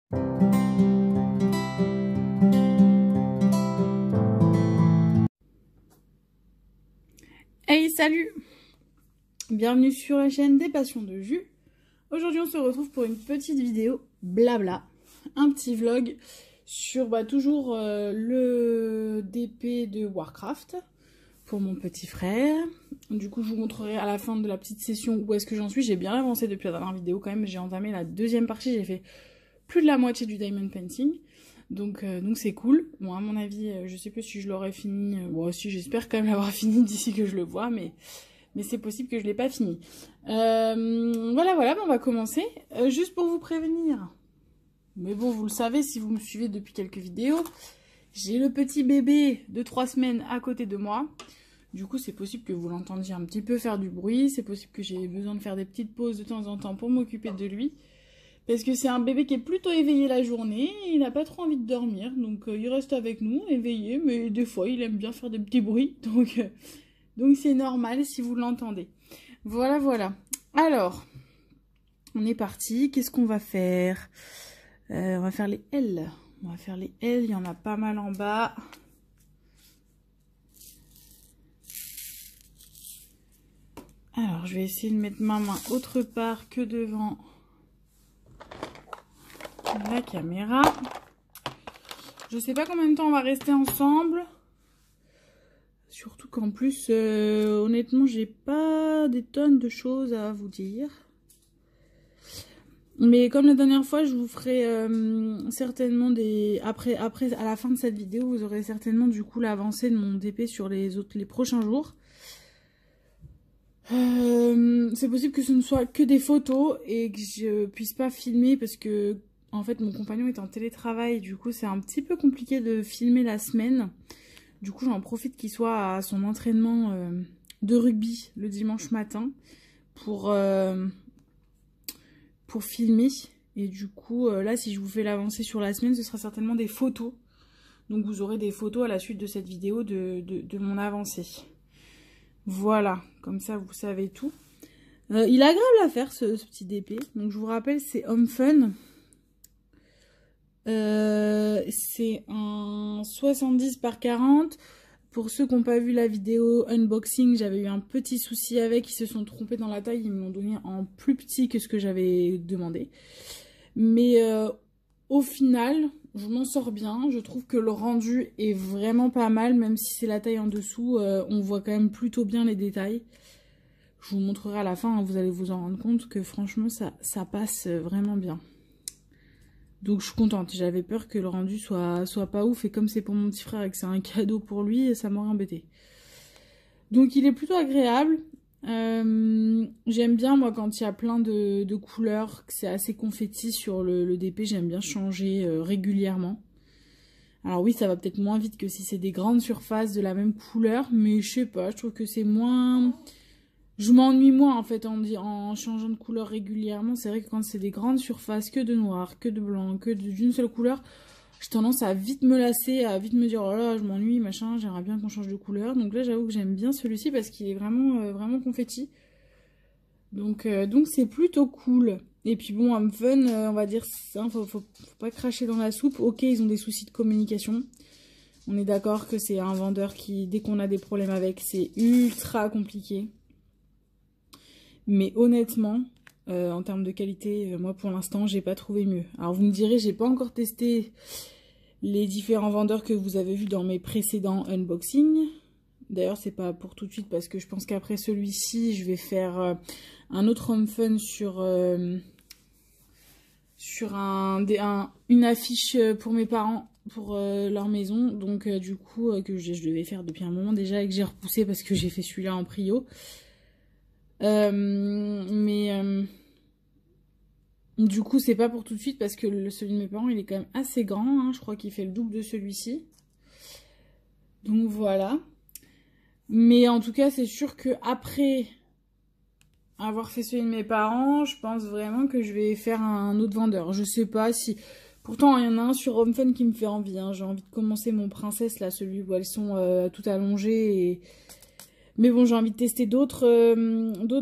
Hey, salut! Bienvenue sur la chaîne des Passions de Jus. Aujourd'hui, on se retrouve pour une petite vidéo blabla, un petit vlog sur toujours le DP de Warcraft pour mon petit frère. Du coup, je vous montrerai à la fin de la petite session où est-ce que j'en suis. J'ai bien avancé depuis la dernière vidéo quand même. J'ai entamé la deuxième partie, j'ai fait plus de la moitié du Diamond Painting. Donc c'est cool. Bon, à mon avis, je sais pas si je l'aurai fini. Bon, si, j'espère quand même l'avoir fini d'ici que je le vois, mais c'est possible que je l'ai pas fini. Voilà, on va commencer. Juste pour vous prévenir. Mais bon, vous le savez si vous me suivez depuis quelques vidéos. J'ai le petit bébé de 3 semaines à côté de moi. Du coup, c'est possible que vous l'entendiez un petit peu faire du bruit. C'est possible que j'ai besoin de faire des petites pauses de temps en temps pour m'occuper de lui. Parce que c'est un bébé qui est plutôt éveillé la journée, et il n'a pas trop envie de dormir, donc il reste avec nous, éveillé, mais des fois il aime bien faire des petits bruits, donc c'est normal si vous l'entendez. Voilà. Alors, on est parti, qu'est-ce qu'on va faire? On va faire les L. Il y en a pas mal en bas. Alors, je vais essayer de mettre ma main autre part que devant la caméra. Je sais pas combien de temps on va rester ensemble. Surtout qu'en plus, honnêtement, j'ai pas des tonnes de choses à vous dire. Mais comme la dernière fois, je vous ferai certainement des... Après, à la fin de cette vidéo, vous aurez certainement du coup l'avancée de mon DP sur les prochains jours. C'est possible que ce ne soit que des photos et que je puisse pas filmer parce que en fait mon compagnon est en télétravail, du coup c'est un petit peu compliqué de filmer la semaine. Du coup j'en profite qu'il soit à son entraînement de rugby le dimanche matin pour filmer. Et du coup là si je vous fais l'avancée sur la semaine, ce sera certainement des photos. Donc vous aurez des photos à la suite de cette vidéo de mon avancée. Voilà, comme ça vous savez tout. Il est agréable à faire ce petit DP. Donc je vous rappelle, c'est Home Fun. C'est un 70 par 40. Pour ceux qui n'ont pas vu la vidéo unboxing, j'avais eu un petit souci avec. Ils se sont trompés dans la taille. Ils me l'ont donné en plus petit que ce que j'avais demandé. Mais au final, je m'en sors bien. Je trouve que le rendu est vraiment pas mal. Même si c'est la taille en dessous, on voit quand même plutôt bien les détails. Je vous montrerai à la fin, hein, vous allez vous en rendre compte que franchement ça passe vraiment bien. Donc je suis contente, j'avais peur que le rendu soit pas ouf, et comme c'est pour mon petit frère et que c'est un cadeau pour lui, ça m'aurait embêté. Donc il est plutôt agréable. J'aime bien moi quand il y a plein de couleurs, que c'est assez confetti sur le DP, j'aime bien changer régulièrement. Alors oui, ça va peut-être moins vite que si c'est des grandes surfaces de la même couleur, mais je sais pas, je trouve que c'est moins... Je m'ennuie moins en fait en changeant de couleur régulièrement. C'est vrai que quand c'est des grandes surfaces, que de noir, que de blanc, que d'une seule couleur, j'ai tendance à vite me lasser, à vite me dire oh là je m'ennuie, machin, j'aimerais bien qu'on change de couleur. Donc là j'avoue que j'aime bien celui-ci parce qu'il est vraiment confetti. Donc c'est plutôt cool. Et puis bon, Home Fun, on va dire, hein, faut pas cracher dans la soupe. Ok, ils ont des soucis de communication. On est d'accord que c'est un vendeur qui, dès qu'on a des problèmes avec, c'est ultra compliqué. Mais honnêtement, en termes de qualité, moi pour l'instant, j'ai pas trouvé mieux. Alors vous me direz, j'ai pas encore testé les différents vendeurs que vous avez vus dans mes précédents unboxings. D'ailleurs, c'est pas pour tout de suite parce que je pense qu'après celui-ci, je vais faire un autre Home Fun sur une affiche pour mes parents, pour leur maison. Donc du coup, que je devais faire depuis un moment déjà et que j'ai repoussé parce que j'ai fait celui-là en prio. Du coup c'est pas pour tout de suite parce que celui de mes parents il est quand même assez grand, hein, je crois qu'il fait le double de celui-ci, donc voilà. Mais en tout cas c'est sûr que après avoir fait celui de mes parents, je pense vraiment que je vais faire un autre vendeur. Je sais pas si... Pourtant il y en a un sur Home Fun qui me fait envie, hein. J'ai envie de commencer mon princesse là, celui où elles sont toutes allongées et... Mais bon, j'ai envie de tester d'autres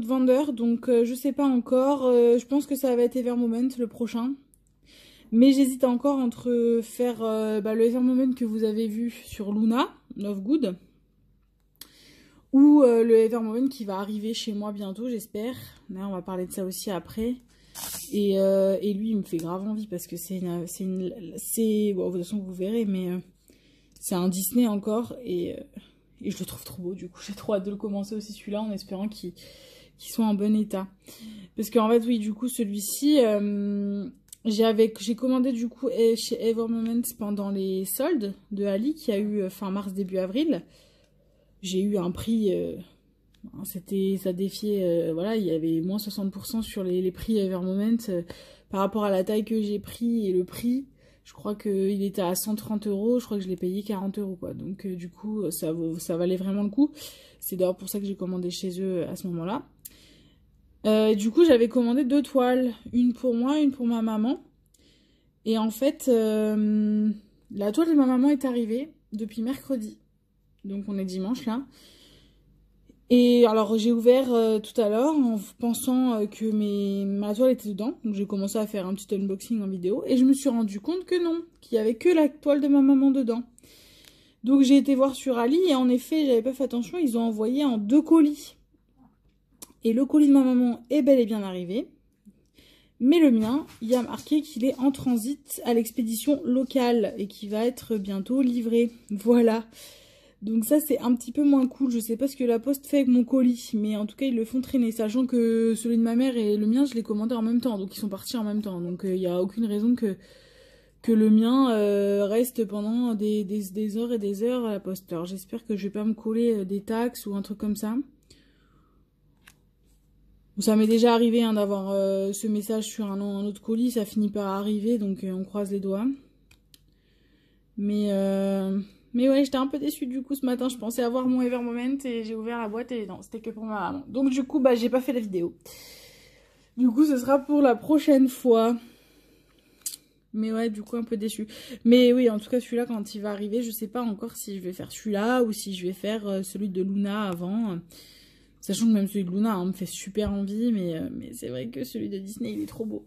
vendeurs, donc je sais pas encore. Je pense que ça va être Evermoment le prochain. Mais j'hésite encore entre faire le Evermoment que vous avez vu sur Luna, Love Good, ou le Evermoment qui va arriver chez moi bientôt, j'espère. Là, on va parler de ça aussi après. Et lui, il me fait grave envie parce que bon, de toute façon, vous verrez, mais c'est un Disney encore et je le trouve trop beau. Du coup, j'ai trop hâte de le commencer aussi celui-là en espérant qu'il soit en bon état. Parce qu'en fait, oui, du coup, celui-ci, j'ai commandé du coup chez Evermoment pendant les soldes de Ali qui a eu fin mars, début avril. J'ai eu un prix, ça défiait, voilà, il y avait moins 60% sur les prix Evermoment par rapport à la taille que j'ai pris et le prix. Je crois qu'il était à 130 €, je crois que je l'ai payé 40 € quoi. Donc du coup, ça valait vraiment le coup. C'est d'ailleurs pour ça que j'ai commandé chez eux à ce moment-là. Du coup, j'avais commandé 2 toiles, une pour moi, une pour ma maman. Et en fait, la toile de ma maman est arrivée depuis mercredi. Donc on est dimanche là. Et alors j'ai ouvert tout à l'heure en pensant que ma toile était dedans. Donc j'ai commencé à faire un petit unboxing en vidéo. Et je me suis rendu compte que non, qu'il n'y avait que la toile de ma maman dedans. Donc j'ai été voir sur Ali et en effet, j'avais pas fait attention, ils ont envoyé en 2 colis. Et le colis de ma maman est bel et bien arrivé. Mais le mien, il y a marqué qu'il est en transit à l'expédition locale et qu'il va être bientôt livré. Voilà. Donc ça, c'est un petit peu moins cool. Je sais pas ce que la poste fait avec mon colis, mais en tout cas, ils le font traîner. Sachant que celui de ma mère et le mien, je les commandé en même temps. Donc ils sont partis en même temps. Donc il n'y a aucune raison que le mien reste pendant des heures et des heures à la poste. Alors j'espère que je vais pas me coller des taxes ou un truc comme ça. Ça m'est déjà arrivé hein, d'avoir ce message sur un autre colis, ça finit par arriver, donc on croise les doigts. Mais ouais, j'étais un peu déçue du coup ce matin, je pensais avoir mon Evermoment et j'ai ouvert la boîte et non, c'était que pour ma maman. Donc du coup, j'ai pas fait la vidéo. Du coup, ce sera pour la prochaine fois. Mais ouais, du coup, un peu déçue. Mais oui, en tout cas, celui-là, quand il va arriver, je sais pas encore si je vais faire celui-là ou si je vais faire celui de Luna avant. Sachant que même celui de Luna me fait super envie, mais c'est vrai que celui de Disney, il est trop beau.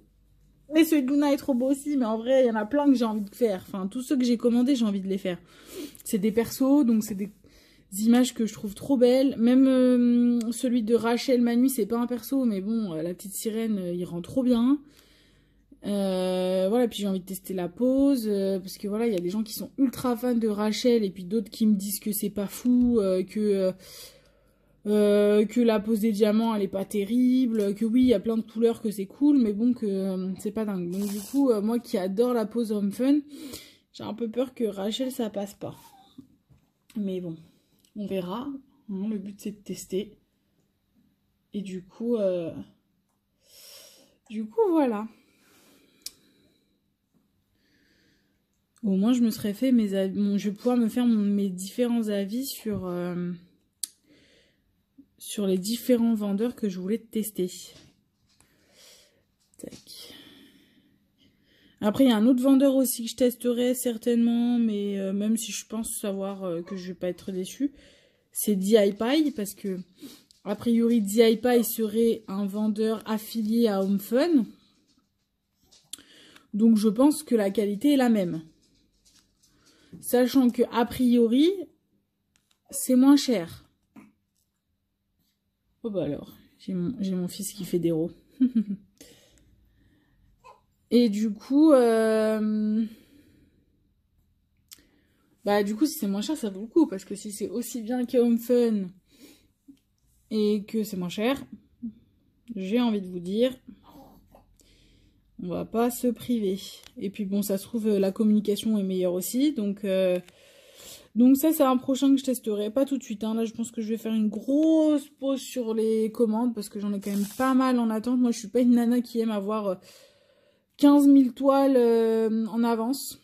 Mais celui de Luna est trop beau aussi, mais en vrai, il y en a plein que j'ai envie de faire. Enfin, tous ceux que j'ai commandés, j'ai envie de les faire. C'est des persos, donc c'est des images que je trouve trop belles. Même celui de Rachel Manui, c'est pas un perso, mais bon, la petite sirène, il rend trop bien. Voilà, puis j'ai envie de tester la pose, parce que voilà, il y a des gens qui sont ultra fans de Rachel, et puis d'autres qui me disent que c'est pas fou, que la pose des diamants elle est pas terrible, que oui il y a plein de couleurs que c'est cool mais bon que c'est pas dingue. Donc du coup moi qui adore la pose homme fun, j'ai un peu peur que Rachel ça passe pas. Mais bon, on verra, hein, le but c'est de tester. Et du coup voilà. Au moins je me serais fait je vais pouvoir me faire mes différents avis sur les différents vendeurs que je voulais tester. Tac. Après, il y a un autre vendeur aussi que je testerai certainement, mais même si je pense savoir que je vais pas être déçue, c'est DIY, parce que, a priori, DIY serait un vendeur affilié à Home Fun. Donc, je pense que la qualité est la même. Sachant que, a priori, c'est moins cher. Oh bah alors, j'ai mon fils qui fait des rots. Et du coup, du coup, si c'est moins cher, ça vaut le coup. Parce que si c'est aussi bien que Home Fun et que c'est moins cher, j'ai envie de vous dire, on va pas se priver. Et puis bon, ça se trouve, la communication est meilleure aussi. Donc ça, c'est un prochain que je testerai. Pas tout de suite. Hein. Là, je pense que je vais faire une grosse pause sur les commandes. Parce que j'en ai quand même pas mal en attente. Moi, je suis pas une nana qui aime avoir 15 000 toiles en avance.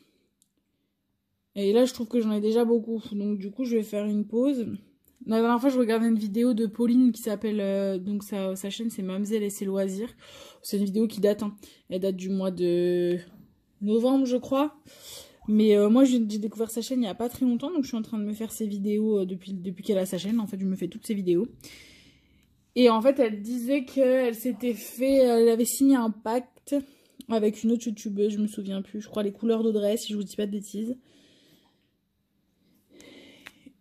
Et là, je trouve que j'en ai déjà beaucoup. Donc, du coup, je vais faire une pause. La dernière fois, je regardais une vidéo de Pauline qui s'appelle... donc, sa chaîne, c'est Mamzelle et ses loisirs. C'est une vidéo qui date. Hein. Elle date du mois de novembre, je crois. Mais moi, j'ai découvert sa chaîne il n'y a pas très longtemps. Donc, je suis en train de me faire ses vidéos depuis qu'elle a sa chaîne. En fait, je me fais toutes ses vidéos. Et en fait, elle disait qu'elle s'était fait... Elle avait signé un pacte avec une autre youtubeuse, je me souviens plus. Je crois les couleurs d'Audrey, si je vous dis pas de bêtises.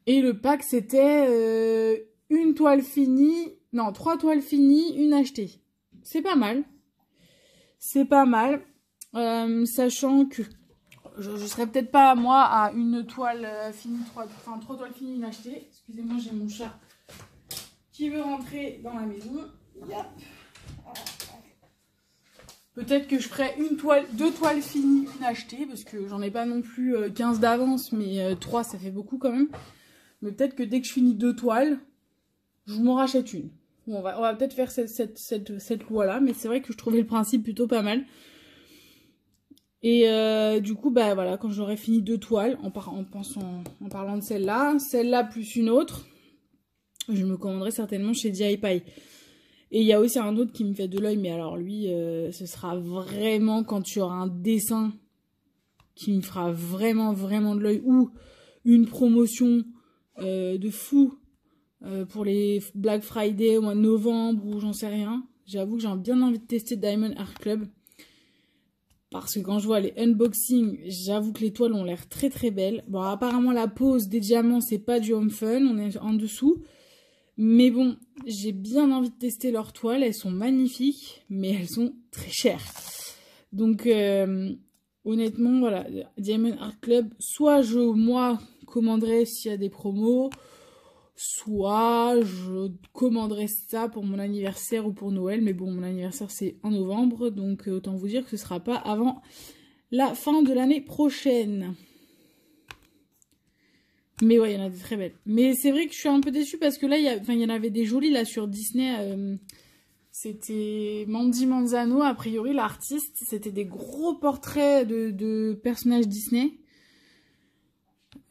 Et le pack, c'était une toile finie. Non, 3 toiles finies, une achetée. C'est pas mal. C'est pas mal. Sachant que je serais peut-être pas, moi, à une toile finie, 3 toiles finies, une achetée. Excusez-moi, j'ai mon chat qui veut rentrer dans la maison. Yep. Peut-être que je ferai 2 toiles finies, une achetée, parce que j'en ai pas non plus 15 d'avance, mais 3 ça fait beaucoup quand même. Mais peut-être que dès que je finis 2 toiles, je m'en rachète une. Bon, on va peut-être faire cette loi-là, mais c'est vrai que je trouvais le principe plutôt pas mal. Et du coup, bah voilà, quand j'aurai fini 2 toiles, en parlant de celle-là plus une autre, je me commanderai certainement chez DIY. Et il y a aussi un autre qui me fait de l'œil, mais alors lui, ce sera vraiment quand tu auras un dessin qui me fera vraiment, vraiment de l'œil, ou une promotion de fou pour les Black Friday au mois de novembre, ou j'en sais rien. J'avoue que j'ai bien envie de tester Diamond Art Club. Parce que quand je vois les unboxings, j'avoue que les toiles ont l'air très très belles. Bon, apparemment la pose des diamants, c'est pas du home fun, on est en dessous. Mais bon, j'ai bien envie de tester leurs toiles, elles sont magnifiques, mais elles sont très chères. Donc, honnêtement, voilà, Diamond Art Club, soit moi, commanderai s'il y a des promos, soit je commanderai ça pour mon anniversaire ou pour Noël. Mais bon, mon anniversaire, c'est en novembre, donc autant vous dire que ce sera pas avant la fin de l'année prochaine. Mais ouais, il y en a des très belles. Mais c'est vrai que je suis un peu déçue parce que là, il y en avait des jolies là sur Disney. C'était Mandy Manzano, a priori, l'artiste. C'était des gros portraits de personnages Disney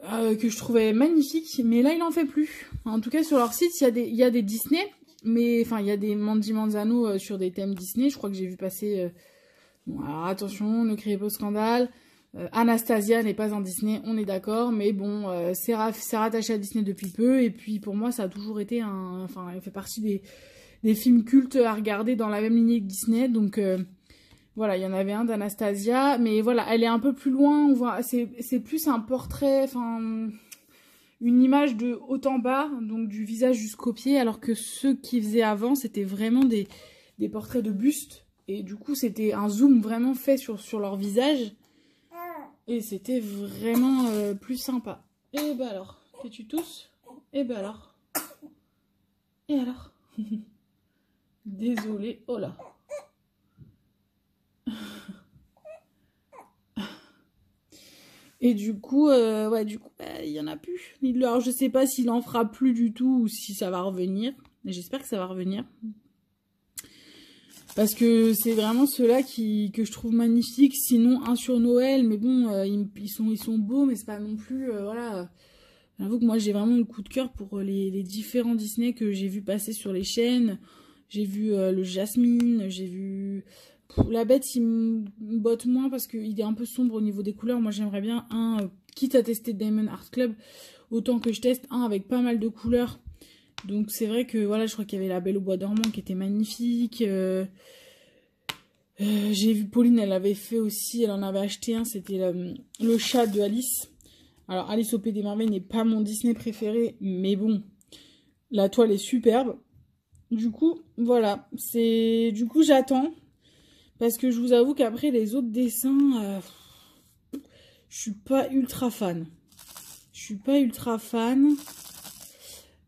que je trouvais magnifiques. Mais là, il en fait plus. En tout cas, sur leur site, il y a des Disney. Mais enfin, il y a des Mandy Manzano sur des thèmes Disney. Je crois que j'ai vu passer... Bon, alors attention, ne criez pas au scandale. Anastasia n'est pas un Disney, on est d'accord, mais bon, c'est rattaché à Disney depuis peu, et puis pour moi ça a toujours été enfin, elle fait partie des films cultes à regarder dans la même lignée que Disney, donc voilà, il y en avait un d'Anastasia, mais voilà, elle est un peu plus loin, on voit, c'est plus un portrait, enfin, une image de haut en bas, donc du visage jusqu'aux pieds, alors que ceux qui faisaient avant, c'était vraiment des portraits de buste, et du coup c'était un zoom vraiment fait sur leur visage. Et c'était vraiment plus sympa. Et bah alors, fais-tu tous? Et bah alors. Et alors? Désolée. Oh là. Et du coup, ouais, il y en a plus. Alors, je sais pas s'il en fera plus du tout ou si ça va revenir. Mais j'espère que ça va revenir. Parce que c'est vraiment ceux-là que je trouve magnifiques. Sinon, un sur Noël. Mais bon, ils sont beaux, mais c'est pas non plus... voilà. J'avoue que moi, j'ai vraiment le coup de cœur pour les différents Disney que j'ai vu passer sur les chaînes. J'ai vu le Jasmine, j'ai vu... La Bête, il me botte moins parce qu'il est un peu sombre au niveau des couleurs. Moi, j'aimerais bien quitte à tester Diamond Art Club, autant que je teste un avec pas mal de couleurs. Donc, c'est vrai que, voilà, je crois qu'il y avait La Belle au Bois dormant qui était magnifique. J'ai vu Pauline, elle avait fait aussi, elle en avait acheté un, c'était le chat de Alice. Alors, Alice au Pays des Merveilles n'est pas mon Disney préféré, mais bon, la toile est superbe. Du coup, voilà, du coup, j'attends. Parce que je vous avoue qu'après, les autres dessins, je suis pas ultra fan. Je suis pas ultra fan.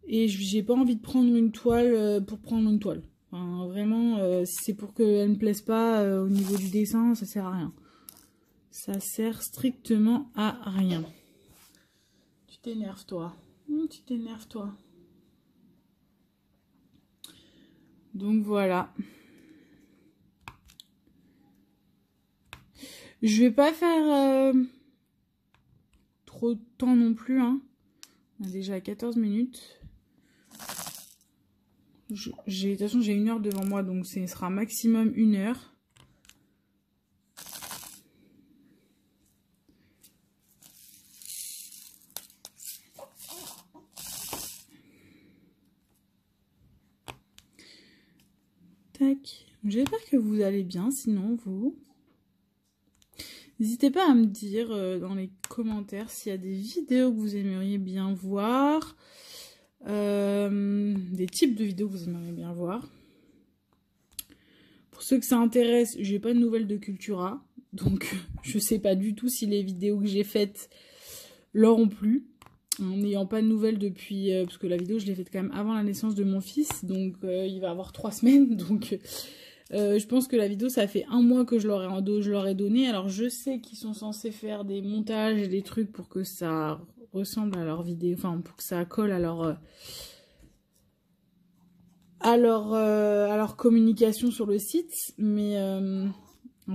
Et j'ai pas envie de prendre une toile pour prendre une toile. Enfin, vraiment, si c'est pour qu'elle me plaise pas au niveau du dessin, ça sert à rien. Ça sert strictement à rien. Tu t'énerves, toi. Tu t'énerves, toi. Donc voilà. Je vais pas faire trop de temps non plus. Hein. On est déjà à 14 minutes. De toute façon, j'ai 1 heure devant moi, donc ce sera maximum 1 heure. Tac. J'espère que vous allez bien, sinon, vous. N'hésitez pas à me dire dans les commentaires s'il y a des vidéos que vous aimeriez bien voir. Des types de vidéos que vous aimeriez bien voir. Pour ceux que ça intéresse, j'ai pas de nouvelles de Cultura. Donc je sais pas du tout si les vidéos que j'ai faites l'auront plu. En n'ayant pas de nouvelles depuis... parce que la vidéo je l'ai faite quand même avant la naissance de mon fils. Donc il va avoir 3 semaines. Donc je pense que la vidéo ça fait 1 mois que je leur ai donné. Alors je sais qu'ils sont censés faire des montages et des trucs pour que ça ressemble à leur vidéo. Enfin pour que ça colle à leur communication sur le site. Mais...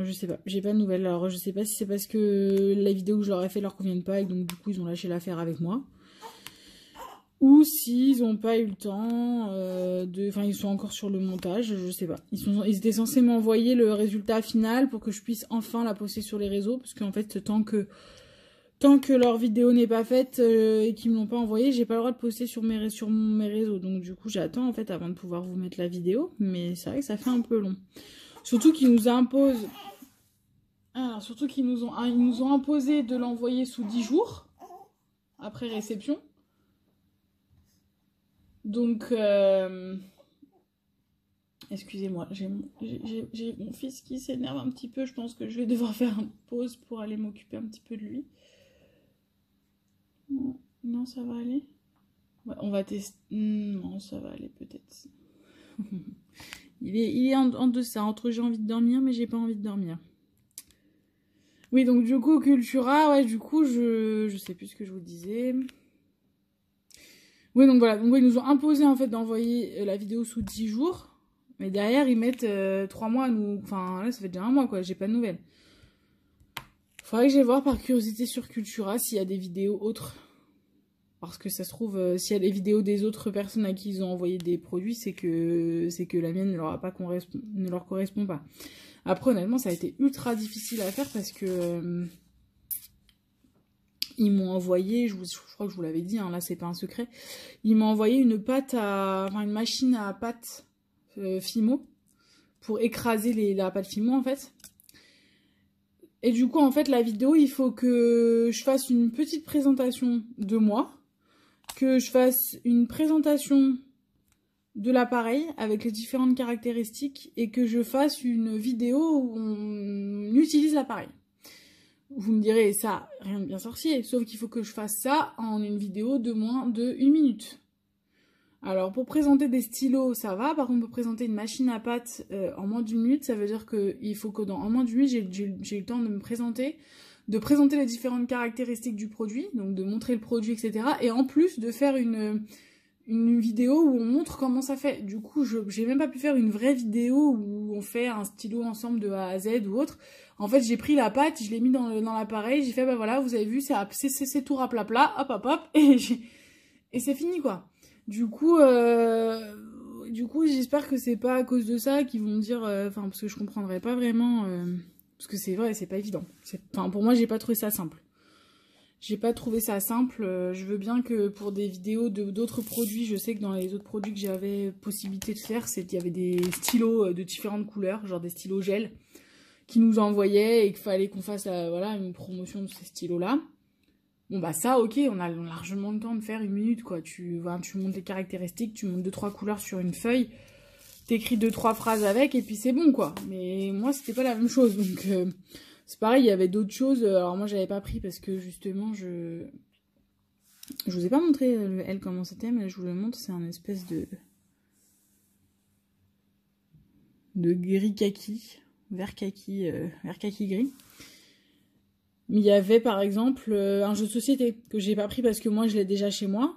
je sais pas, j'ai pas de nouvelles. Alors je sais pas si c'est parce que les vidéos que je leur ai fait leur conviennent pas et donc du coup ils ont lâché l'affaire avec moi. Ou s'ils ont pas eu le temps enfin ils sont encore sur le montage, je sais pas. Ils étaient censés m'envoyer le résultat final pour que je puisse enfin la poster sur les réseaux. Parce qu'en fait tant que leur vidéo n'est pas faite et qu'ils me l'ont pas envoyé, j'ai pas le droit de poster sur mes réseaux. Donc du coup j'attends en fait avant de pouvoir vous mettre la vidéo. Mais c'est vrai que ça fait un peu long. Surtout qu'ils nous imposent... Alors, surtout qu'ils nous ont imposé de l'envoyer sous 10 jours, après réception. Donc, excusez-moi, j'ai mon fils qui s'énerve un petit peu. Je pense que je vais devoir faire une pause pour aller m'occuper un petit peu de lui. Non, ça va aller. Ouais, on va tester... Non, ça va aller peut-être. Il est en deçà, entre j'ai envie de dormir, mais j'ai pas envie de dormir. Oui, donc du coup, Cultura, ouais, du coup, je sais plus ce que je vous disais. Oui, donc voilà, donc ils nous ont imposé en fait d'envoyer la vidéo sous 10 jours. Mais derrière, ils mettent 3 mois à nous... Enfin, là, ça fait déjà 1 mois, quoi, j'ai pas de nouvelles. Faudrait que j'aille voir par curiosité sur Cultura s'il y a des vidéos autres. Parce que ça se trouve, s'il y a des vidéos des autres personnes à qui ils ont envoyé des produits, c'est que la mienne ne leur correspond pas. Après, honnêtement, ça a été ultra difficile à faire parce que ils m'ont envoyé, je crois que je vous l'avais dit, hein, là c'est pas un secret, ils m'ont envoyé une machine à pâte Fimo pour écraser la pâte Fimo en fait. Et du coup, en fait, la vidéo, il faut que je fasse une petite présentation de moi, que je fasse une présentation de l'appareil avec les différentes caractéristiques et que je fasse une vidéo où on utilise l'appareil. Vous me direz, ça, rien de bien sorcier, sauf qu'il faut que je fasse ça en une vidéo de moins de 1 minute. Alors, pour présenter des stylos, ça va. Par contre, pour présenter une machine à pâte en moins d'1 minute, ça veut dire qu'il faut que en moins d'1 minute, j'ai eu le temps de me présenter, de présenter les différentes caractéristiques du produit, donc de montrer le produit, etc. Et en plus, de faire une vidéo où on montre comment ça fait. Du coup, j'ai même pas pu faire une vraie vidéo où on fait un stylo ensemble de A à Z ou autre. En fait, j'ai pris la pâte, je l'ai mis dans l'appareil, j'ai fait, bah voilà, vous avez vu, c'est tout raplapla, hop, hop, hop, et c'est fini, quoi. Du coup, j'espère que c'est pas à cause de ça qu'ils vont me dire... Enfin, parce que je comprendrais pas vraiment... parce que c'est vrai, c'est pas évident. Enfin, pour moi, j'ai pas trouvé ça simple. J'ai pas trouvé ça simple. Je veux bien que pour des vidéos d'autres produits, je sais que dans les autres produits que j'avais possibilité de faire, il y avait des stylos de différentes couleurs, genre des stylos gel, qui nous envoyaient et qu'il fallait qu'on fasse voilà, une promotion de ces stylos-là. Bon bah ça, ok, on a largement le temps de faire 1 minute, quoi. Tu montes les caractéristiques, tu montes 2-3 couleurs sur une feuille, t'écris 2-3 phrases avec et puis c'est bon, quoi. Mais moi, c'était pas la même chose, donc... c'est pareil, il y avait d'autres choses. Alors moi, j'avais pas pris parce que justement, je vous ai pas montré le L comment c'était, mais je vous le montre. C'est un espèce de gris kaki, vert kaki gris. Mais il y avait par exemple un jeu de société que j'ai pas pris parce que moi, je l'ai déjà chez moi.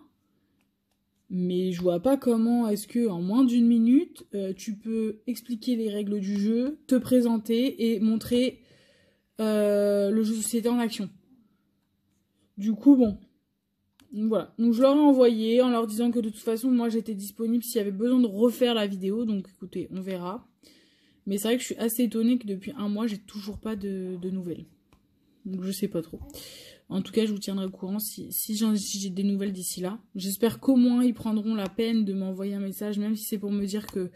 Mais je vois pas comment est-ce que en moins d'1 minute, tu peux expliquer les règles du jeu, te présenter et montrer le jeu de société en action. Du coup, bon. Donc voilà. Donc je leur ai envoyé en leur disant que de toute façon, moi j'étais disponible s'il y avait besoin de refaire la vidéo. Donc écoutez, on verra. Mais c'est vrai que je suis assez étonnée que depuis 1 mois, j'ai toujours pas de nouvelles. Donc je sais pas trop. En tout cas, je vous tiendrai au courant si j'ai des nouvelles d'ici là. J'espère qu'au moins ils prendront la peine de m'envoyer un message, même si c'est pour me dire que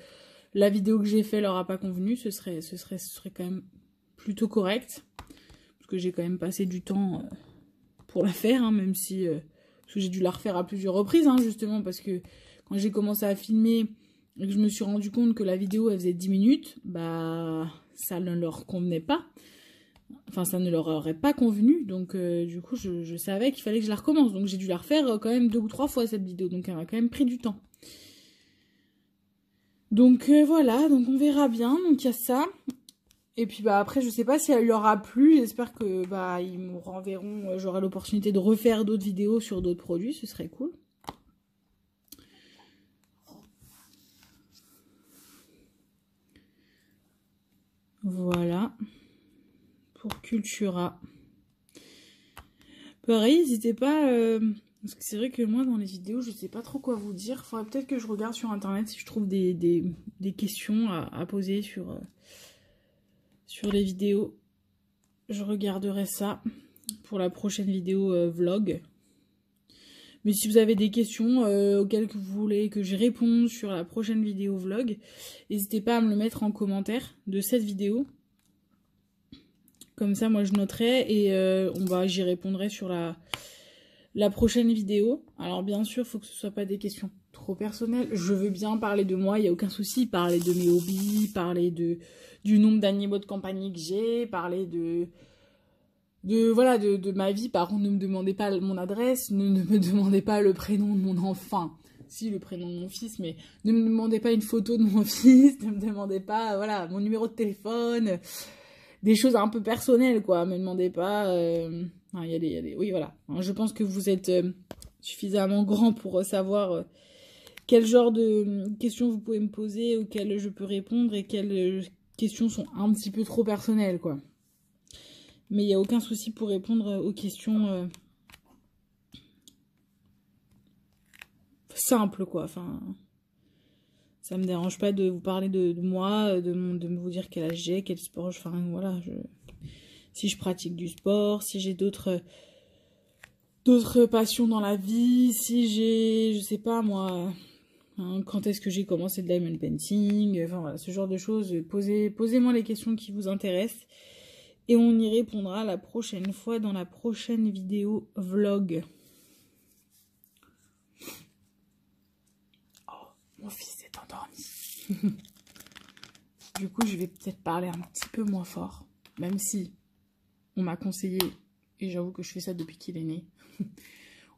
la vidéo que j'ai fait leur a pas convenu. Ce serait quand même plutôt correct. parce que j'ai quand même passé du temps pour la faire, hein, même si parce que j'ai dû la refaire à plusieurs reprises, hein, justement, parce que quand j'ai commencé à filmer et que je me suis rendu compte que la vidéo elle faisait 10 minutes, bah ça ne leur convenait pas. Enfin, ça ne leur aurait pas convenu, donc du coup, je savais qu'il fallait que je la recommence. Donc j'ai dû la refaire quand même 2 ou 3 fois cette vidéo, donc elle m'a quand même pris du temps. Donc voilà, donc on verra bien, donc il y a ça. Et puis bah après, je sais pas si elle leur a plu, j'espère que bah ils me renverront, j'aurai l'opportunité de refaire d'autres vidéos sur d'autres produits, ce serait cool. Voilà, pour Cultura. Pareil, n'hésitez pas, parce que c'est vrai que moi dans les vidéos, je sais pas trop quoi vous dire. Faudrait peut-être que je regarde sur internet si je trouve des questions à poser sur les vidéos. Je regarderai ça pour la prochaine vidéo vlog. Mais si vous avez des questions auxquelles vous voulez que je réponde sur la prochaine vidéo vlog, n'hésitez pas à me le mettre en commentaire de cette vidéo. Comme ça, moi, je noterai et j'y répondrai sur la prochaine vidéo. Alors, bien sûr, il faut que ce ne soit pas des questions trop personnelles. Je veux bien parler de moi, il n'y a aucun souci. Parler de mes hobbies, parler du nombre d'animaux de compagnie que j'ai, parler de ma vie. Par contre, ne me demandez pas mon adresse, ne me demandez pas le prénom de mon enfant. Si, le prénom de mon fils, mais ne me demandez pas une photo de mon fils, ne me demandez pas, voilà, mon numéro de téléphone, des choses un peu personnelles, quoi. Me demandez pas, oui, voilà. Je pense que vous êtes suffisamment grand pour savoir quel genre de questions vous pouvez me poser, auxquelles je peux répondre et quelles questions sont un petit peu trop personnelles, quoi. Mais il n'y a aucun souci pour répondre aux questions simples, quoi. Enfin, ça me dérange pas de vous parler de moi, de vous dire quel âge j'ai, quel sport. Enfin, voilà. Si je pratique du sport, si j'ai d'autres passions dans la vie, si j'ai, je sais pas moi, quand est-ce que j'ai commencé le diamond painting, enfin voilà, ce genre de choses. Posez-moi les questions qui vous intéressent. Et on y répondra la prochaine fois dans la prochaine vidéo vlog. Oh, mon fils est endormi. Du coup, je vais peut-être parler un petit peu moins fort. Même si on m'a conseillé, et j'avoue que je fais ça depuis qu'il est né.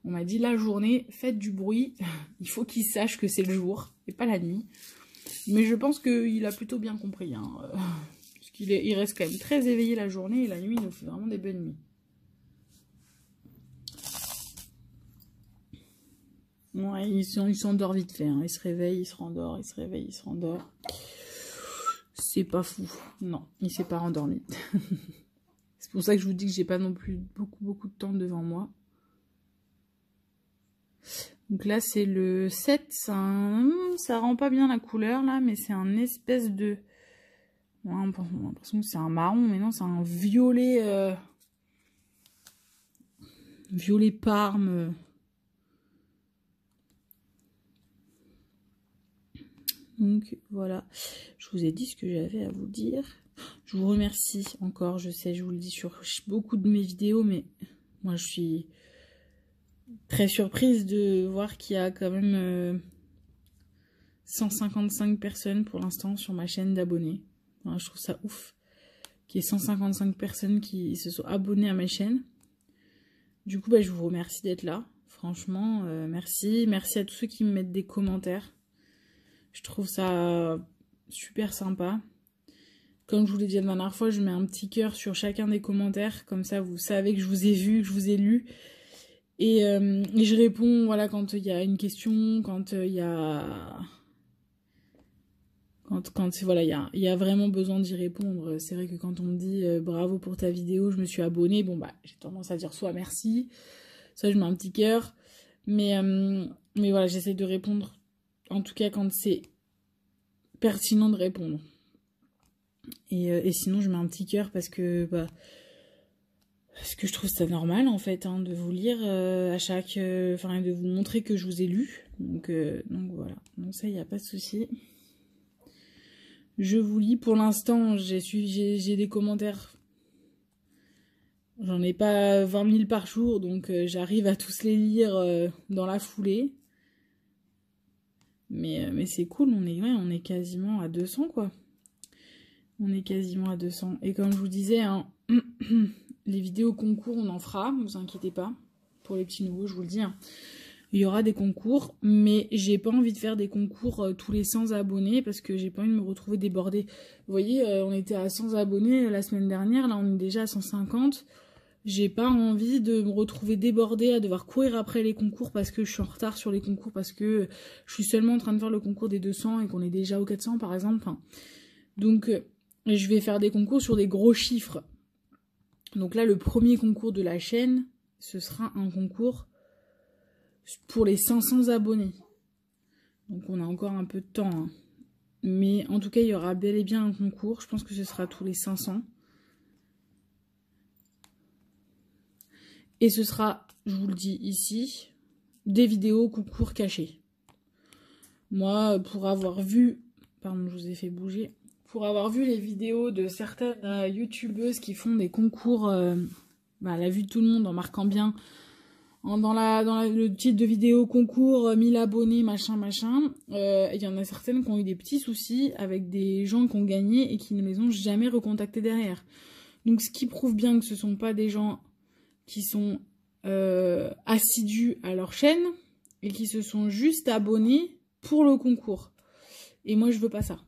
On m'a dit la journée, faites du bruit. Il faut qu'il sache que c'est le jour et pas la nuit. Mais je pense qu'il a plutôt bien compris. Hein. Il reste quand même très éveillé la journée et la nuit, il nous fait vraiment des bonnes nuits. Ouais, il s'endort vite fait. Hein. Il se réveille, il se rendort, il se réveille, il se rendort. C'est pas fou. Non, il s'est pas rendormi. C'est pour ça que je vous dis que j'ai pas non plus beaucoup de temps devant moi. Donc là, c'est le 7. Ça rend pas bien la couleur, là, mais c'est un espèce de... Ouais, on a l'impression que c'est un marron, mais non, c'est un violet... Violet parme. Donc voilà, je vous ai dit ce que j'avais à vous dire. Je vous remercie encore, je sais, je vous le dis sur beaucoup de mes vidéos, mais moi je suis très surprise de voir qu'il y a quand même 155 personnes pour l'instant sur ma chaîne d'abonnés. Enfin, je trouve ça ouf qu'il y ait 155 personnes qui se sont abonnées à ma chaîne. Du coup, je vous remercie d'être là. Franchement, merci. Merci à tous ceux qui me mettent des commentaires. Je trouve ça super sympa. Comme je vous l'ai dit la dernière fois, je mets un petit cœur sur chacun des commentaires. Comme ça, vous savez que je vous ai vu, que je vous ai lu. Et je réponds, voilà, quand il y a une question, quand il y a... voilà, il y a vraiment besoin d'y répondre. C'est vrai que quand on me dit bravo pour ta vidéo, je me suis abonnée, bon j'ai tendance à dire soit merci, soit je mets un petit cœur. Mais voilà, j'essaie de répondre, en tout cas quand c'est pertinent de répondre. Et sinon, je mets un petit cœur parce que je trouve ça normal en fait, hein, de vous lire à chaque... Enfin, de vous montrer que je vous ai lu. Donc voilà, donc ça, il n'y a pas de souci. Je vous lis. Pour l'instant, j'ai des commentaires J'en ai pas 20 000 par jour, donc j'arrive à tous les lire dans la foulée. Mais c'est cool, on est quasiment à 200 quoi. On est quasiment à 200. Et comme je vous disais, hein, les vidéos concours, on en fera, ne vous inquiétez pas. Pour les petits nouveaux, je vous le dis. Hein. Il y aura des concours, mais j'ai pas envie de faire des concours tous les 100 abonnés parce que j'ai pas envie de me retrouver débordée. Vous voyez, on était à 100 abonnés la semaine dernière, là on est déjà à 150. J'ai pas envie de me retrouver débordée à devoir courir après les concours parce que je suis en retard sur les concours, parce que je suis seulement en train de faire le concours des 200 et qu'on est déjà aux 400 par exemple. Enfin, donc je vais faire des concours sur des gros chiffres. Donc là, le premier concours de la chaîne, ce sera un concours pour les 500 abonnés. Donc on a encore un peu de temps. Hein. Mais en tout cas, il y aura bel et bien un concours. Je pense que ce sera tous les 500. Et ce sera, je vous le dis ici, des vidéos concours cachés. Moi, pour avoir vu... Pardon, je vous ai fait bouger. Pour avoir vu les vidéos de certaines youtubeuses qui font des concours à la vue de tout le monde en marquant bien... Dans le titre de vidéo concours 1000 abonnés machin, il y en a certaines qui ont eu des petits soucis avec des gens qui ont gagné et qui ne les ont jamais recontactés derrière. Donc ce qui prouve bien que ce sont pas des gens qui sont assidus à leur chaîne et qui se sont juste abonnés pour le concours. Et moi je veux pas ça.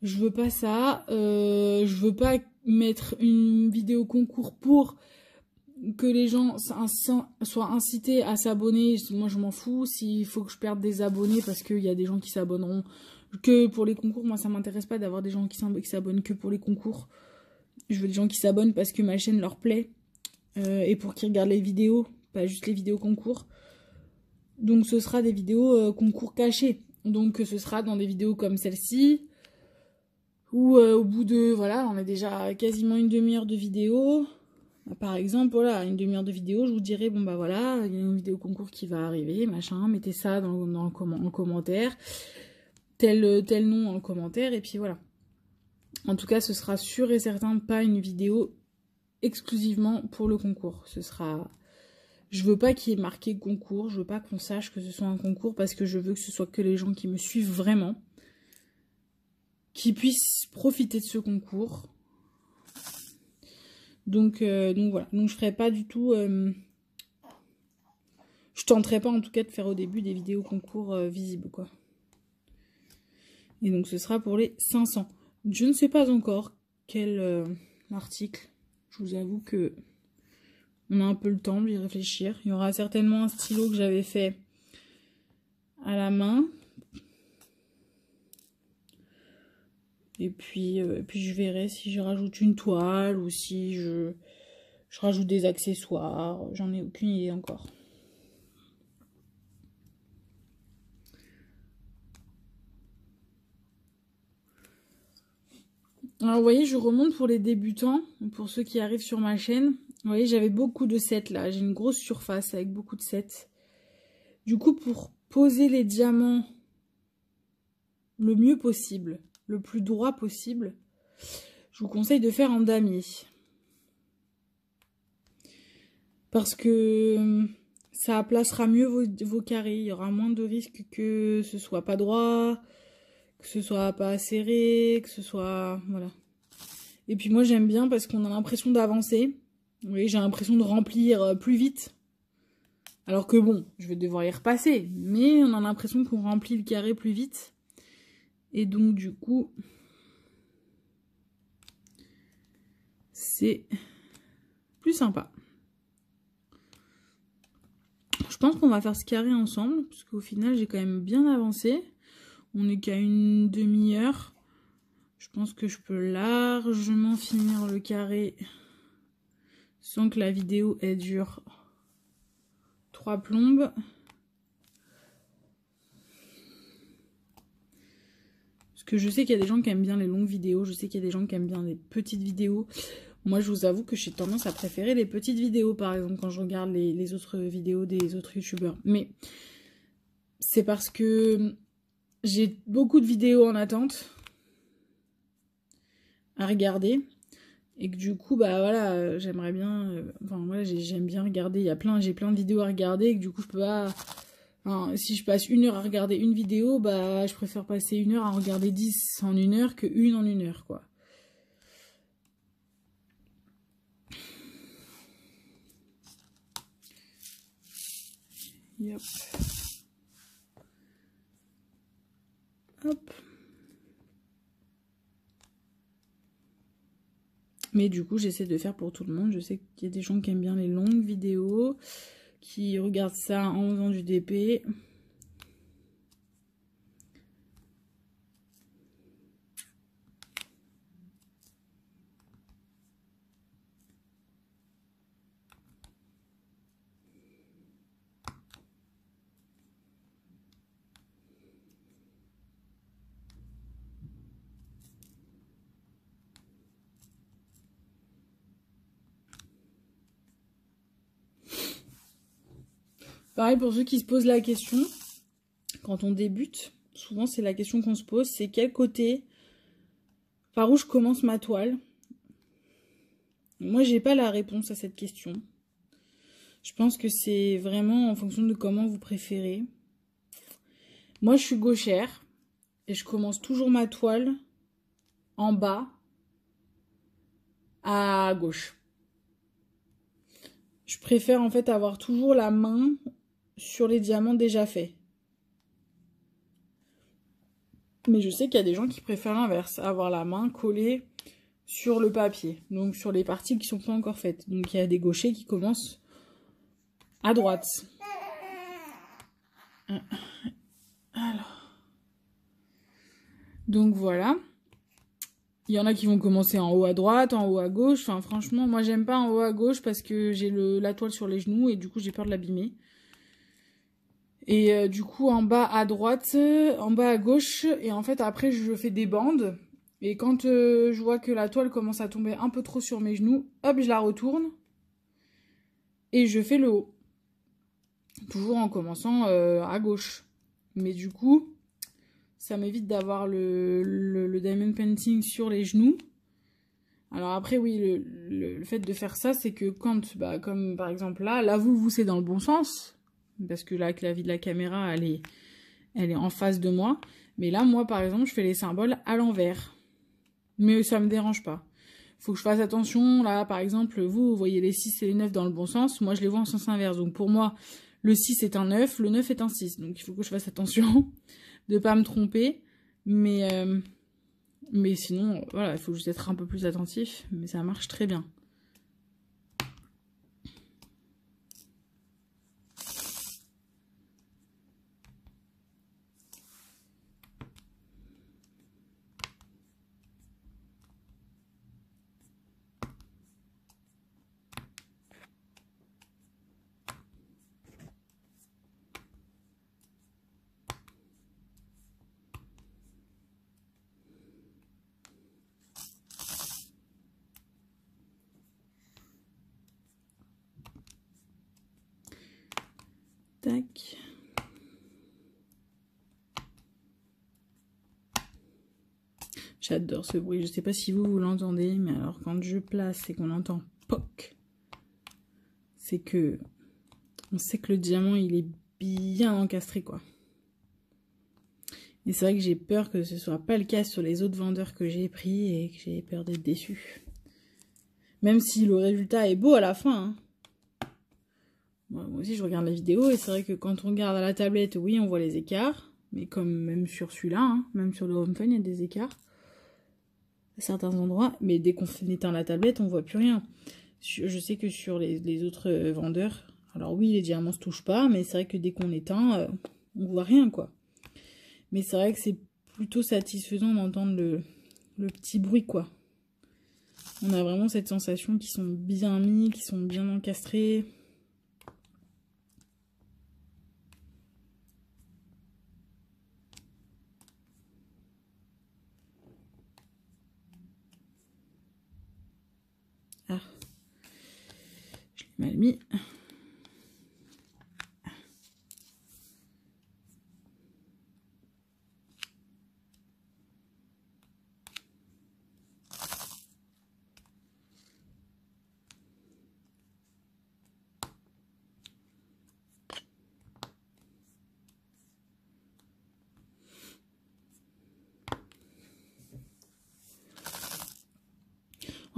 Je veux pas ça. Je veux pas mettre une vidéo concours pour que les gens soient incités à s'abonner. Moi je m'en fous. S'il faut que je perde des abonnés parce qu'il y a des gens qui s'abonneront que pour les concours, moi ça m'intéresse pas d'avoir des gens qui s'abonnent que pour les concours. Je veux des gens qui s'abonnent parce que ma chaîne leur plaît et pour qu'ils regardent les vidéos, pas juste les vidéos concours. Donc ce sera des vidéos concours cachés. Donc ce sera dans des vidéos comme celle-ci où au bout de, voilà, on a déjà quasiment une demi-heure de vidéo. Par exemple, voilà, une demi-heure de vidéo, je vous dirai, bon bah voilà, il y a une vidéo concours qui va arriver, machin, mettez ça en commentaire, tel nom en commentaire, et puis voilà. En tout cas, ce sera sûr et certain pas une vidéo exclusivement pour le concours. Ce sera... Je veux pas qu'il y ait marqué concours, je veux pas qu'on sache que ce soit un concours, parce que je veux que ce soit que les gens qui me suivent vraiment, qui puissent profiter de ce concours. Donc voilà, donc je ferai pas du tout... Je tenterai pas en tout cas de faire au début des vidéos concours visibles, quoi. Et donc ce sera pour les 500. Je ne sais pas encore quel article. Je vous avoue que on a un peu le temps d'y réfléchir. Il y aura certainement un stylo que j'avais fait à la main. Et puis je verrai si je rajoute une toile ou si je rajoute des accessoires. J'en ai aucune idée encore. Alors vous voyez, je remonte pour les débutants, pour ceux qui arrivent sur ma chaîne. Vous voyez, j'avais beaucoup de sets là. J'ai une grosse surface avec beaucoup de sets. Du coup, pour poser les diamants le mieux possible, le plus droit possible, je vous conseille de faire en damier. Parce que ça placera mieux vos carrés. Il y aura moins de risques que ce soit pas droit, que ce soit pas serré, que ce soit... Voilà. Et puis moi j'aime bien parce qu'on a l'impression d'avancer. Vous voyez, j'ai l'impression de remplir plus vite. Alors que bon, je vais devoir y repasser. Mais on a l'impression qu'on remplit le carré plus vite. Et donc du coup... c'est plus sympa. Je pense qu'on va faire ce carré ensemble. Parce qu'au final j'ai quand même bien avancé. On n'est qu'à une demi-heure. Je pense que je peux largement finir le carré sans que la vidéo elle dure 3 plombes. Parce que je sais qu'il y a des gens qui aiment bien les longues vidéos. Je sais qu'il y a des gens qui aiment bien les petites vidéos. Moi, je vous avoue que j'ai tendance à préférer les petites vidéos, par exemple, quand je regarde les autres vidéos des autres youtubeurs. Mais c'est parce que j'ai beaucoup de vidéos en attente à regarder. Et que du coup, bah voilà, j'aimerais bien... enfin, voilà, j'aime bien regarder. J'ai plein de vidéos à regarder et que du coup, je peux pas... Enfin, si je passe 1 heure à regarder une vidéo, bah je préfère passer 1 heure à regarder 10 en 1 heure que une en 1 heure, quoi. Yep. Hop. Mais du coup, j'essaie de faire pour tout le monde. Je sais qu'il y a des gens qui aiment bien les longues vidéos, qui regardent ça en faisant du DP. Pareil pour ceux qui se posent la question, quand on débute, souvent c'est la question qu'on se pose, c'est quel côté, par où je commence ma toile. Moi, j'ai pas la réponse à cette question. Je pense que c'est vraiment en fonction de comment vous préférez. Moi, je suis gauchère et je commence toujours ma toile en bas à gauche. Je préfère en fait avoir toujours la main sur les diamants déjà faits. Mais je sais qu'il y a des gens qui préfèrent l'inverse, avoir la main collée sur le papier, donc sur les parties qui sont pas encore faites. Donc il y a des gauchers qui commencent à droite. Alors. Donc voilà. Il y en a qui vont commencer en haut à droite, en haut à gauche. Enfin franchement, moi j'aime pas en haut à gauche parce que j'ai la toile sur les genoux et du coup j'ai peur de l'abîmer. Et du coup en bas à droite, en bas à gauche, et en fait après je fais des bandes. Et quand je vois que la toile commence à tomber un peu trop sur mes genoux, hop, je la retourne. Et je fais le haut. Toujours en commençant à gauche. Mais du coup, ça m'évite d'avoir le diamond painting sur les genoux. Alors après, oui, le fait de faire ça, c'est que quand, bah, comme par exemple là vous c'est dans le bon sens. Parce que là, que la vie de la caméra, elle est en face de moi. Mais là, moi, par exemple, je fais les symboles à l'envers. Mais ça me dérange pas. Faut que je fasse attention. Là, par exemple, vous voyez les 6 et les 9 dans le bon sens. Moi, je les vois en sens inverse. Donc pour moi, le 6 est un 9, le 9 est un 6. Donc il faut que je fasse attention de pas me tromper. Mais sinon, voilà, il faut juste être un peu plus attentif. Mais ça marche très bien. Tac. J'adore ce bruit. Je sais pas si vous l'entendez, mais alors quand je place et qu'on entend POC, c'est que on sait que le diamant, il est bien encastré, quoi. Et c'est vrai que j'ai peur que ce soit pas le cas sur les autres vendeurs que j'ai pris et que j'ai peur d'être déçue. Même si le résultat est beau à la fin, hein. Moi aussi, je regarde la vidéo et c'est vrai que quand on regarde à la tablette, oui, on voit les écarts. Mais comme même sur celui-là, hein, même sur le Home Fun, il y a des écarts à certains endroits. Mais dès qu'on éteint la tablette, on voit plus rien. Je sais que sur les autres vendeurs, alors oui, les diamants se touchent pas, mais c'est vrai que dès qu'on éteint, on voit rien, quoi. Mais c'est vrai que c'est plutôt satisfaisant d'entendre le petit bruit, quoi. On a vraiment cette sensation qu'ils sont bien mis, qu'ils sont bien encastrés. Ah, je l'ai mal mis.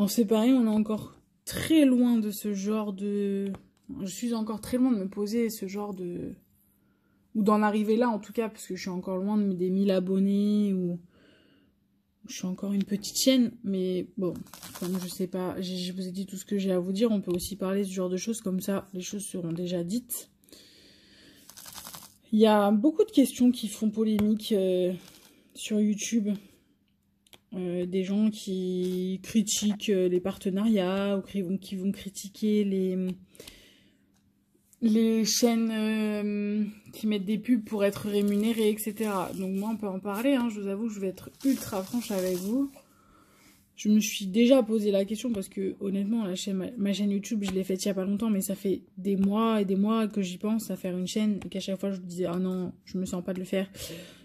Alors c'est pareil, on est encore très loin de ce genre de... Je suis encore très loin de me poser ce genre de... Ou d'en arriver là en tout cas, parce que je suis encore loin des 1000 abonnés, ou... Je suis encore une petite chaîne, mais bon, comme je sais pas, je vous ai dit tout ce que j'ai à vous dire, on peut aussi parler de ce genre de choses, comme ça les choses seront déjà dites. Il y a beaucoup de questions qui font polémique sur YouTube. Des gens qui critiquent les partenariats ou qui vont critiquer les chaînes qui mettent des pubs pour être rémunérées, etc. Donc moi, on peut en parler, hein. Je vous avoue, je vais être ultra franche avec vous. Je me suis déjà posé la question parce que honnêtement, ma chaîne YouTube, je l'ai faite il n'y a pas longtemps, mais ça fait des mois et des mois que j'y pense à faire une chaîne et qu'à chaque fois, je me disais « Ah non, je me sens pas de le faire ».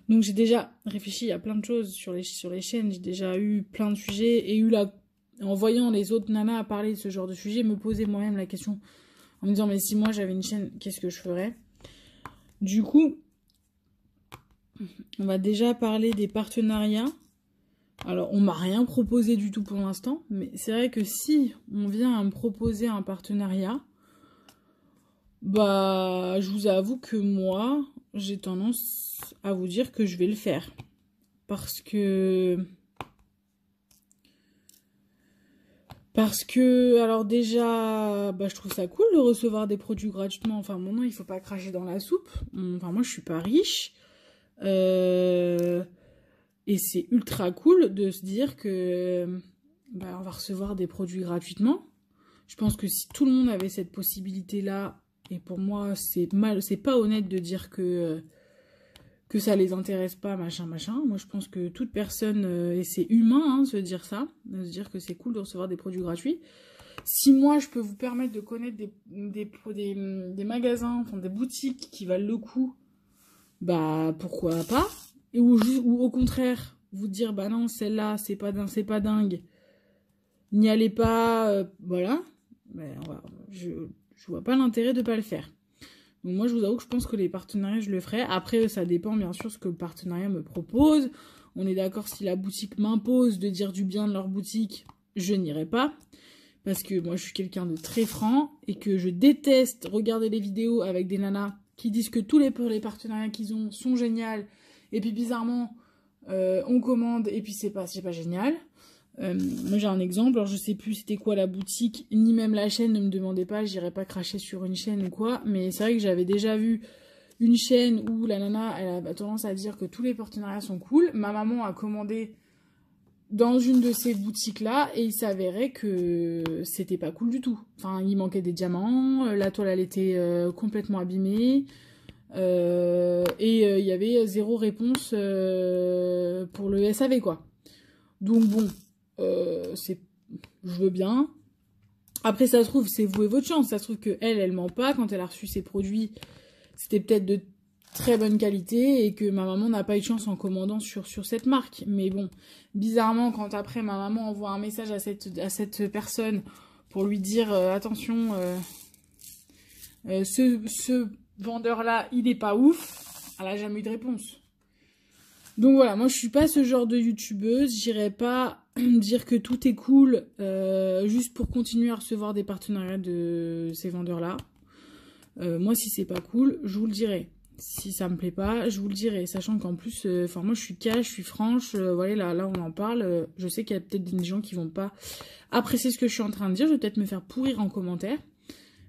Donc j'ai déjà réfléchi à plein de choses sur les chaînes, j'ai déjà eu plein de sujets et en voyant les autres nanas parler de ce genre de sujet, me poser moi-même la question en me disant mais si moi j'avais une chaîne, qu'est-ce que je ferais? Du coup, on va déjà parler des partenariats. Alors on m'a rien proposé du tout pour l'instant, mais c'est vrai que si on vient à me proposer un partenariat, bah je vous avoue que moi, j'ai tendance à vous dire que je vais le faire. Parce que, alors déjà, bah, je trouve ça cool de recevoir des produits gratuitement. Enfin, maintenant, il faut pas cracher dans la soupe. Enfin, moi, je suis pas riche. Et c'est ultra cool de se dire que, bah, on va recevoir des produits gratuitement. Je pense que si tout le monde avait cette possibilité-là, et pour moi, c'est pas honnête de dire que ça les intéresse pas, machin. Moi, je pense que toute personne, et c'est humain, hein, de se dire ça, de se dire que c'est cool de recevoir des produits gratuits. Si moi, je peux vous permettre de connaître des magasins, enfin des boutiques qui valent le coup, bah pourquoi pas. Ou au contraire, vous dire, bah non, celle-là, c'est pas dingue, n'y allez pas, voilà. Mais je vois pas l'intérêt de pas le faire. Donc moi, je vous avoue que je pense que les partenariats, je le ferai. Après, ça dépend bien sûr ce que le partenariat me propose. On est d'accord, si la boutique m'impose de dire du bien de leur boutique, je n'irai pas. Parce que moi, je suis quelqu'un de très franc et que je déteste regarder les vidéos avec des nanas qui disent que tous les partenariats qu'ils ont sont géniaux. Et puis bizarrement, on commande et puis c'est pas génial. Moi j'ai un exemple, alors je sais plus c'était quoi la boutique, ni même la chaîne, ne me demandez pas, j'irai pas cracher sur une chaîne ou quoi, mais c'est vrai que j'avais déjà vu une chaîne où la nana, elle a tendance à dire que tous les partenariats sont cool. Ma maman a commandé dans une de ces boutiques-là et il s'avérait que c'était pas cool du tout. Enfin, il manquait des diamants, la toile elle était complètement abîmée, et il y avait zéro réponse pour le SAV quoi. Donc bon, je veux bien. Après, ça se trouve, c'est vous et votre chance. Ça se trouve que elle ment pas. Quand elle a reçu ses produits, c'était peut-être de très bonne qualité et que ma maman n'a pas eu de chance en commandant sur cette marque. Mais bon, bizarrement, quand après ma maman envoie un message à cette personne pour lui dire attention, ce vendeur-là, il est pas ouf, elle a jamais eu de réponse. Donc voilà, moi je suis pas ce genre de youtubeuse, j'irai pas dire que tout est cool juste pour continuer à recevoir des partenariats de ces vendeurs-là. Moi si c'est pas cool, je vous le dirai. Si ça me plaît pas, je vous le dirai. Sachant qu'en plus, moi je suis cash, je suis franche, voilà, là on en parle. Je sais qu'il y a peut-être des gens qui vont pas apprécier ce que je suis en train de dire, je vais peut-être me faire pourrir en commentaire.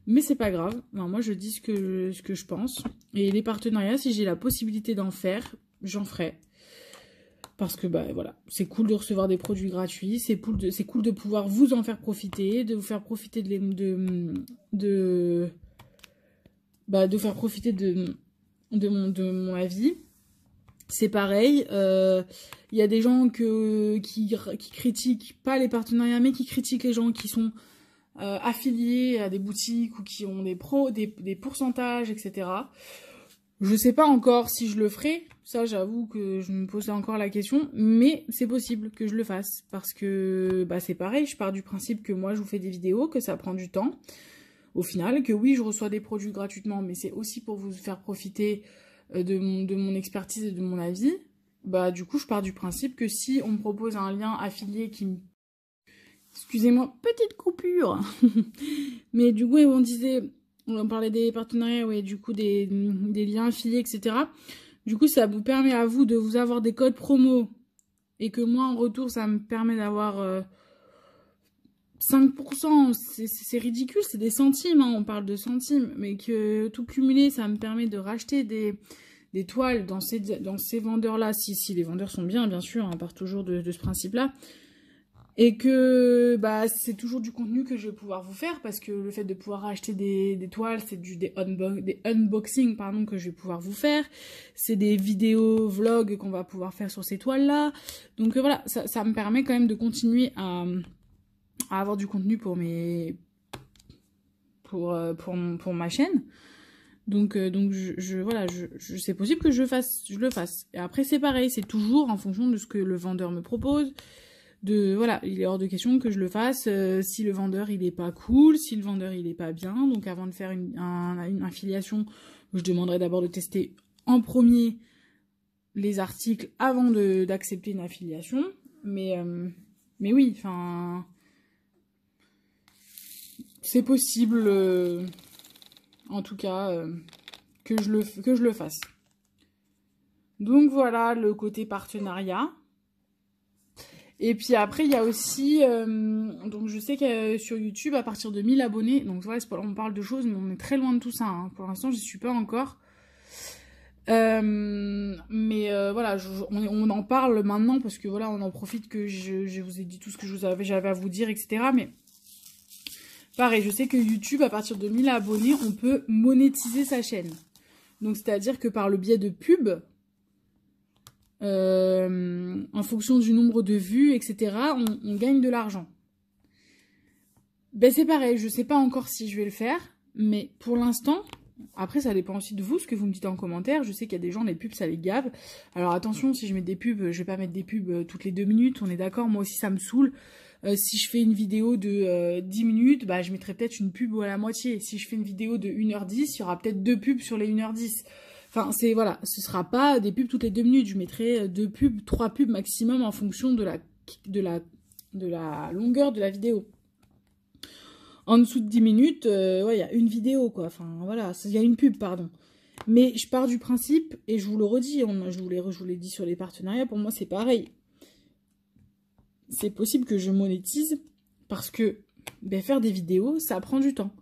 Mais c'est pas grave, non, moi je dis ce que je pense. Et les partenariats, si j'ai la possibilité d'en faire, j'en ferai. Parce que bah voilà, c'est cool de recevoir des produits gratuits, c'est cool de pouvoir vous en faire profiter, de vous faire profiter de faire profiter de mon avis. C'est pareil, y a des gens qui critiquent pas les partenariats, mais qui critiquent les gens qui sont affiliés à des boutiques ou qui ont des pourcentages, etc. Je sais pas encore si je le ferai, ça j'avoue que je me posais encore la question, mais c'est possible que je le fasse, parce que bah, c'est pareil, je pars du principe que moi je vous fais des vidéos, que ça prend du temps, au final, que oui je reçois des produits gratuitement, mais c'est aussi pour vous faire profiter de mon expertise et de mon avis. Bah du coup je pars du principe que si on me propose un lien affilié Excusez-moi, petite coupure. Mais du coup, on parlait des partenariats, ouais, du coup, des liens affiliés, etc. Du coup, ça vous permet à vous de vous avoir des codes promo. Et que moi, en retour, ça me permet d'avoir 5%. C'est ridicule, c'est des centimes, hein, on parle de centimes. Mais que tout cumulé, ça me permet de racheter des toiles dans ces vendeurs-là. Si les vendeurs sont bien sûr, on part toujours de ce principe-là. Et que bah c'est toujours du contenu que je vais pouvoir vous faire parce que le fait de pouvoir acheter des toiles, c'est des unboxings pardon, que je vais pouvoir vous faire. C'est des vidéos, vlogs qu'on va pouvoir faire sur ces toiles-là. Donc voilà, ça me permet quand même de continuer à avoir du contenu pour ma chaîne. Donc voilà, c'est possible que je le fasse. Et après c'est pareil, c'est toujours en fonction de ce que le vendeur me propose. Voilà, il est hors de question que je le fasse si le vendeur il est pas cool, si le vendeur il est pas bien. Donc avant de faire une affiliation, je demanderai d'abord de tester en premier les articles avant d'accepter une affiliation. Mais oui, enfin, c'est possible, en tout cas, que je le fasse. Donc voilà le côté partenariat. Et puis après, il y a aussi, donc je sais que sur YouTube, à partir de 1000 abonnés, donc voilà, on parle de choses, mais on est très loin de tout ça, hein. Pour l'instant, j'y suis pas encore. Voilà, on en parle maintenant, parce que voilà, on en profite que je vous ai dit tout ce que j'avais à vous dire, etc. Mais pareil, je sais que YouTube, à partir de 1000 abonnés, on peut monétiser sa chaîne. Donc c'est-à-dire que par le biais de pubs, en fonction du nombre de vues, etc., on gagne de l'argent. Ben c'est pareil, je sais pas encore si je vais le faire, mais pour l'instant, après ça dépend aussi de vous, ce que vous me dites en commentaire. Je sais qu'il y a des gens, les pubs ça les gave. Alors attention, si je mets des pubs, je vais pas mettre des pubs toutes les 2 minutes, on est d'accord, moi aussi ça me saoule. Si je fais une vidéo de 10 minutes, bah je mettrai peut-être une pub à la moitié. Si je fais une vidéo de 1h10, il y aura peut-être 2 pubs sur les 1h10. Enfin, voilà, ce sera pas des pubs toutes les 2 minutes. Je mettrai 2 pubs, 3 pubs maximum en fonction de la longueur de la vidéo. En dessous de 10 minutes, ouais, il y a une vidéo, quoi. Enfin, voilà, il y a une pub, pardon. Mais je pars du principe, et je vous le redis, je vous l'ai dit sur les partenariats, pour moi, c'est pareil. C'est possible que je monétise, parce que faire des vidéos, ça prend du temps.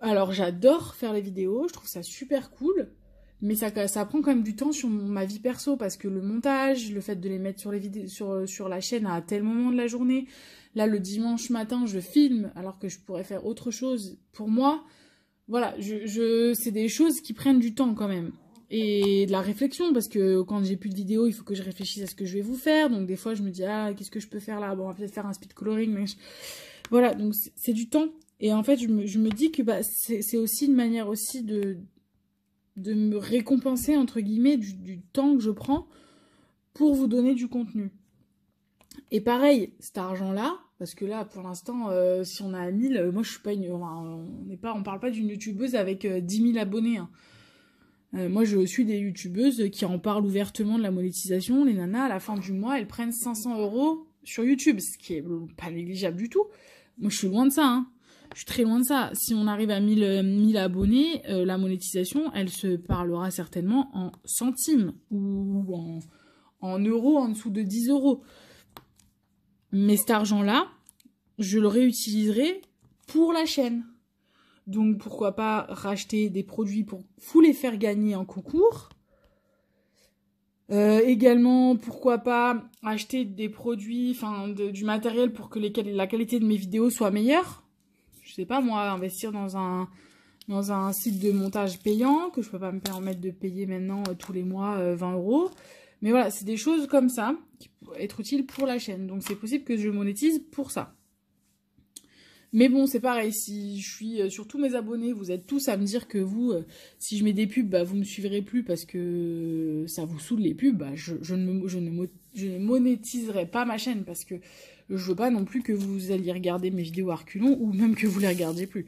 Alors, j'adore faire les vidéos, je trouve ça super cool. Mais ça prend quand même du temps sur ma vie perso, parce que le montage, le fait de les mettre sur les vidéos, sur la chaîne à tel moment de la journée. Là, le dimanche matin, je filme, alors que je pourrais faire autre chose. Pour moi, voilà, c'est des choses qui prennent du temps quand même. Et de la réflexion, parce que quand j'ai plus de vidéos, il faut que je réfléchisse à ce que je vais vous faire. Donc des fois, je me dis, ah, qu'est-ce que je peux faire là? Bon, on va peut-être faire un speed coloring. Mais voilà, donc c'est du temps. Et en fait, je me dis que bah, c'est aussi une manière aussi de me récompenser, entre guillemets, du temps que je prends pour vous donner du contenu. Et pareil, cet argent-là, parce que là, pour l'instant, si on a 1000, moi je suis pas on parle pas d'une youtubeuse avec 10 000 abonnés. Hein. Moi, je suis des youtubeuses qui en parlent ouvertement de la monétisation. Les nanas, à la fin du mois, elles prennent 500 € sur YouTube, ce qui est pas négligeable du tout. Moi, je suis loin de ça, hein. Je suis très loin de ça. Si on arrive à 1000 abonnés, la monétisation, elle se parlera certainement en centimes ou en euros en dessous de 10 €. Mais cet argent-là, je le réutiliserai pour la chaîne. Donc pourquoi pas racheter des produits pour vous les faire gagner en concours. Également, pourquoi pas acheter des produits, du matériel pour que la qualité de mes vidéos soit meilleure. Je sais pas moi, investir dans un site de montage payant que je peux pas me permettre de payer maintenant tous les mois 20 €. Mais voilà, c'est des choses comme ça qui pourraient être utiles pour la chaîne. Donc c'est possible que je monétise pour ça. Mais bon, c'est pareil, si je suis sur tous mes abonnés, vous êtes tous à me dire que vous, si je mets des pubs, bah, vous me suivrez plus parce que ça vous saoule les pubs, bah, je ne monétiserai pas ma chaîne parce que je veux pas non plus que vous alliez regarder mes vidéos à reculons ou même que vous les regardiez plus.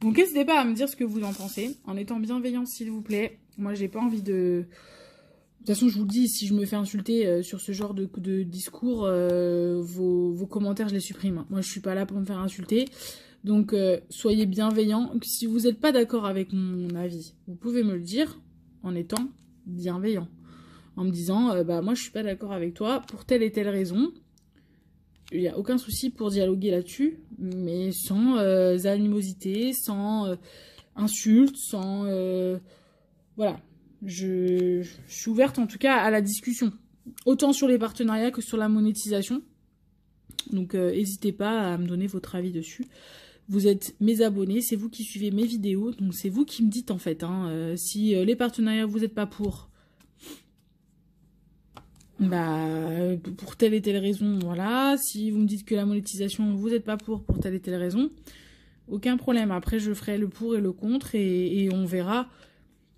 Donc n'hésitez pas à me dire ce que vous en pensez, en étant bienveillant s'il vous plaît. Moi, j'ai pas envie de toute façon, je vous le dis, si je me fais insulter sur ce genre de discours, vos commentaires, je les supprime. Moi, je suis pas là pour me faire insulter. Donc, soyez bienveillants. Si vous n'êtes pas d'accord avec mon avis, vous pouvez me le dire en étant bienveillant. En me disant, bah moi, je suis pas d'accord avec toi pour telle et telle raison. Il n'y a aucun souci pour dialoguer là-dessus, mais sans animosité, sans insultes, sans... voilà. Je suis ouverte en tout cas à la discussion. Autant sur les partenariats que sur la monétisation. Donc n'hésitez pas à me donner votre avis dessus. Vous êtes mes abonnés, c'est vous qui suivez mes vidéos, donc c'est vous qui me dites en fait. Hein, si les partenariats vous n'êtes pas pour, bah pour telle et telle raison, voilà. Si vous me dites que la monétisation vous n'êtes pas pour telle et telle raison, aucun problème. Après je ferai le pour et le contre et on verra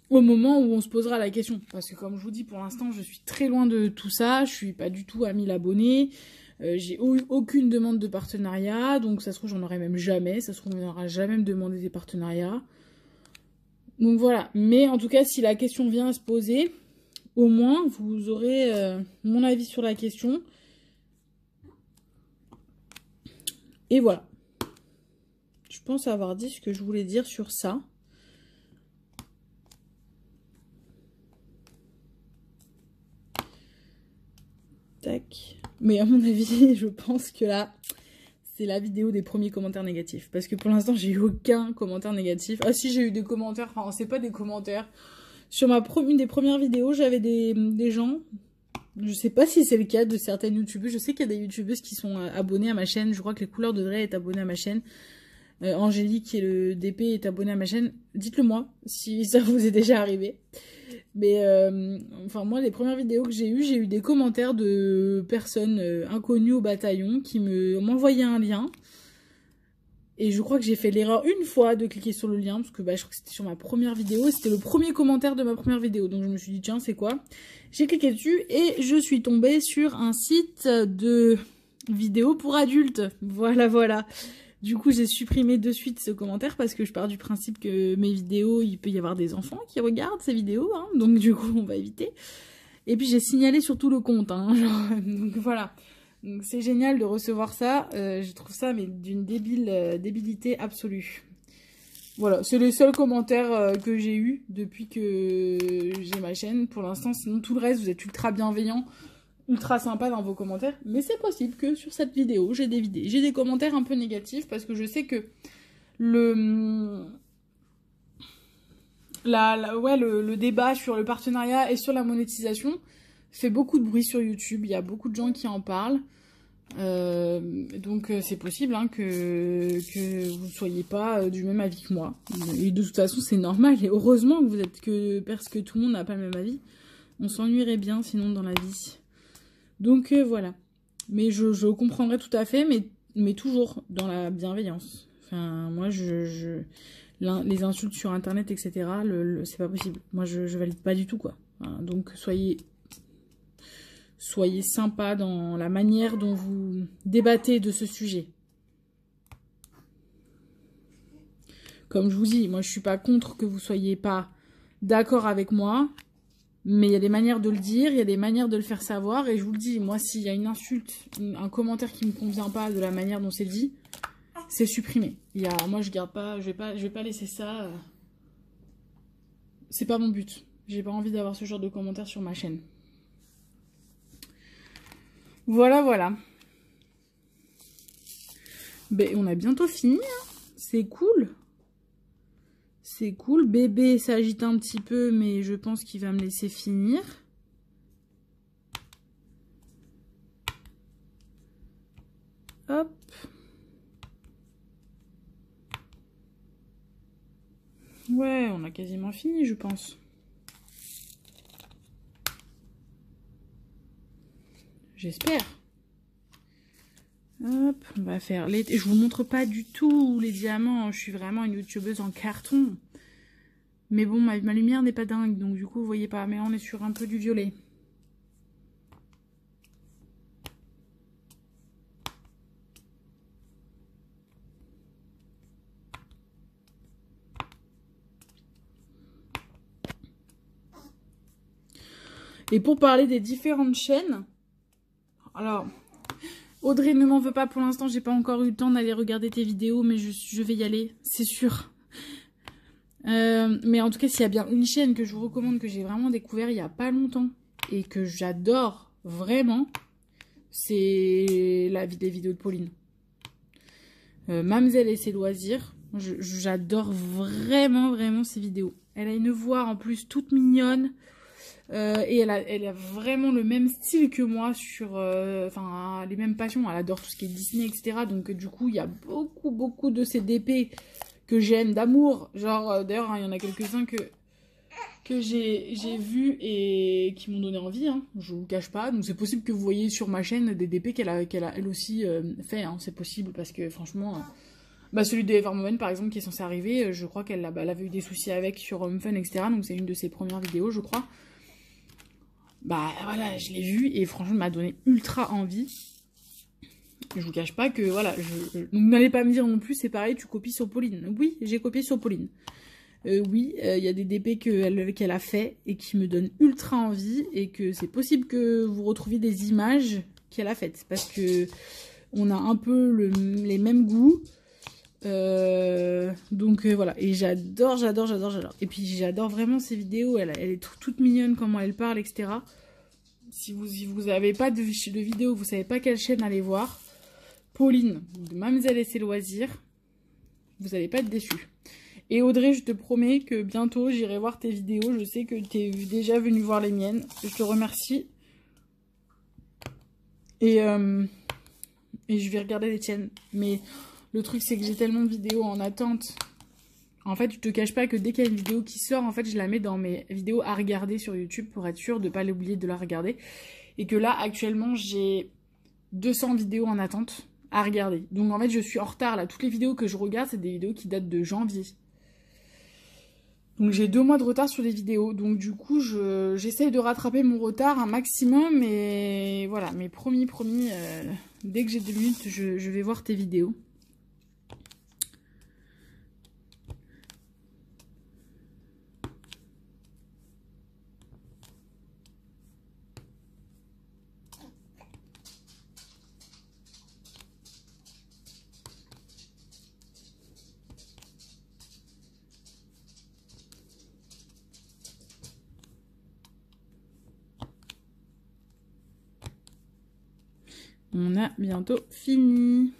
au moment où on se posera la question. Parce que comme je vous dis, pour l'instant, je suis très loin de tout ça. Je suis pas du tout à 1000 abonnés. J'ai eu aucune demande de partenariat. Donc ça se trouve, j'en aurai même jamais. Ça se trouve, on n'aura jamais me demandé des partenariats. Donc voilà. Mais en tout cas, si la question vient à se poser, au moins, vous aurez mon avis sur la question. Et voilà. Je pense avoir dit ce que je voulais dire sur ça. Tac. Mais à mon avis, je pense que là, c'est la vidéo des premiers commentaires négatifs. Parce que pour l'instant, j'ai eu aucun commentaire négatif. Ah si, j'ai eu des commentaires, enfin, c'est pas des commentaires. Sur une des premières vidéos, j'avais des gens, je sais pas si c'est le cas de certaines youtubeuses. Je sais qu'il y a des youtubeuses qui sont abonnées à ma chaîne. Je crois que les couleurs de Dre est abonnée à ma chaîne. Angélique, qui est le DP, est abonnée à ma chaîne. Dites-le moi, si ça vous est déjà arrivé. Mais enfin moi les premières vidéos que j'ai eu des commentaires de personnes inconnues au bataillon qui m'envoyaient un lien. Et je crois que j'ai fait l'erreur une fois de cliquer sur le lien, parce que bah, je crois que c'était sur ma première vidéo, et c'était le premier commentaire de ma première vidéo. Donc je me suis dit tiens c'est quoi? J'ai cliqué dessus et je suis tombée sur un site de vidéos pour adultes. Voilà voilà. Du coup, j'ai supprimé de suite ce commentaire parce que je pars du principe que mes vidéos, il peut y avoir des enfants qui regardent ces vidéos, hein, donc du coup, on va éviter. Et puis, j'ai signalé sur tout le compte, hein, genre, donc voilà. Donc c'est génial de recevoir ça, je trouve ça mais d'une débilité absolue. Voilà, c'est les seuls commentaires que j'ai eu depuis que j'ai ma chaîne pour l'instant, sinon tout le reste, vous êtes ultra bienveillants. Ultra sympa dans vos commentaires, mais c'est possible que sur cette vidéo, j'ai des commentaires un peu négatifs parce que je sais que le débat sur le partenariat et sur la monétisation fait beaucoup de bruit sur YouTube. Il y a beaucoup de gens qui en parlent. Donc c'est possible hein, que vous ne soyez pas du même avis que moi. Et de toute façon, c'est normal. Et heureusement que vous êtes parce que tout le monde n'a pas le même avis. On s'ennuierait bien sinon dans la vie. Donc voilà. Mais je comprendrais tout à fait, mais toujours dans la bienveillance. Enfin, moi, les insultes sur Internet, etc., c'est pas possible. Moi, je valide pas du tout, quoi. Enfin, donc, soyez sympa dans la manière dont vous débattez de ce sujet. Comme je vous dis, moi, je suis pas contre que vous soyez pas d'accord avec moi. Mais il y a des manières de le dire, il y a des manières de le faire savoir. Et je vous le dis, moi, s'il y a une insulte, un commentaire qui me convient pas de la manière dont c'est dit, c'est supprimé. Moi, je garde pas, je vais pas laisser ça. C'est pas mon but. J'ai pas envie d'avoir ce genre de commentaires sur ma chaîne. Voilà, voilà. Ben, on a bientôt fini. Hein. C'est cool. C'est cool. Bébé s'agite un petit peu, mais je pense qu'il va me laisser finir. Hop. Ouais, on a quasiment fini, je pense. J'espère. Hop, on va faire les... Je vous montre pas du tout les diamants. Je suis vraiment une youtubeuse en carton. Mais bon, ma lumière n'est pas dingue. Donc du coup, vous voyez pas. Mais on est sur un peu du violet. Et pour parler des différentes chaînes, alors, Audrey ne m'en veut pas pour l'instant, j'ai pas encore eu le temps d'aller regarder tes vidéos, mais je vais y aller, c'est sûr. Mais en tout cas, s'il y a bien une chaîne que je vous recommande, que j'ai vraiment découvert il y a pas longtemps, et que j'adore vraiment, c'est des vidéos de Pauline. Mamzelle et ses loisirs, j'adore vraiment ses vidéos. Elle a une voix en plus toute mignonne. Et elle a vraiment le même style que moi sur enfin les mêmes passions. Elle adore tout ce qui est Disney, etc. Donc du coup il y a beaucoup de ces DP que j'aime d'amour. Genre d'ailleurs il y en a quelques-uns que j'ai vus et qui m'ont donné envie, hein, je vous cache pas. Donc c'est possible que vous voyez sur ma chaîne des DP qu'elle a elle aussi fait, hein, c'est possible parce que franchement bah celui de Evermomen par exemple qui est censé arriver, je crois qu'elle avait eu des soucis avec sur Home Fun, etc. Donc c'est une de ses premières vidéos je crois. Bah voilà, je l'ai vu et franchement, il m'a donné ultra envie. Je vous cache pas que voilà, donc n'allez pas me dire non plus, c'est pareil, tu copies sur Pauline. Oui, j'ai copié sur Pauline. Oui, il y a des DP qu'elle a fait et qui me donnent ultra envie et que c'est possible que vous retrouviez des images qu'elle a faites parce que on a un peu les mêmes goûts. Donc voilà, et j'adore. Et puis j'adore vraiment ces vidéos, elle est toute mignonne, comment elle parle, etc. Si vous n'avez pas de vidéo, vous savez pas quelle chaîne aller voir, Pauline, de Mamzelle et ses loisirs, vous n'allez pas être déçus. Et Audrey, je te promets que bientôt j'irai voir tes vidéos, je sais que tu es déjà venue voir les miennes, je te remercie. Et je vais regarder les tiennes, mais... Le truc, c'est que j'ai tellement de vidéos en attente. En fait, je te cache pas que dès qu'il y a une vidéo qui sort, en fait, je la mets dans mes vidéos à regarder sur YouTube pour être sûre de ne pas l'oublier de la regarder. Et que là, actuellement, j'ai 200 vidéos en attente à regarder. Donc, en fait, je suis en retard, là. Toutes les vidéos que je regarde, c'est des vidéos qui datent de janvier. Donc, j'ai 2 mois de retard sur les vidéos. Donc, du coup, j'essaye de rattraper mon retard un maximum. Mais voilà, mais promis, dès que j'ai 2 minutes, je vais voir tes vidéos. On a bientôt fini.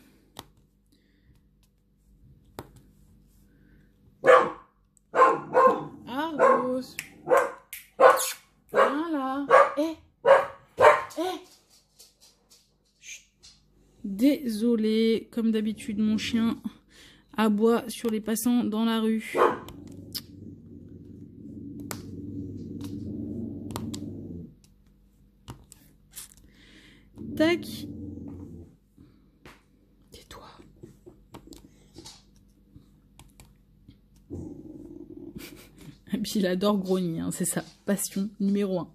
Argos. Voilà. Désolée, comme d'habitude, mon chien aboie sur les passants dans la rue. Tac. Tais-toi. Et puis il adore grogner, hein, c'est sa passion numéro 1.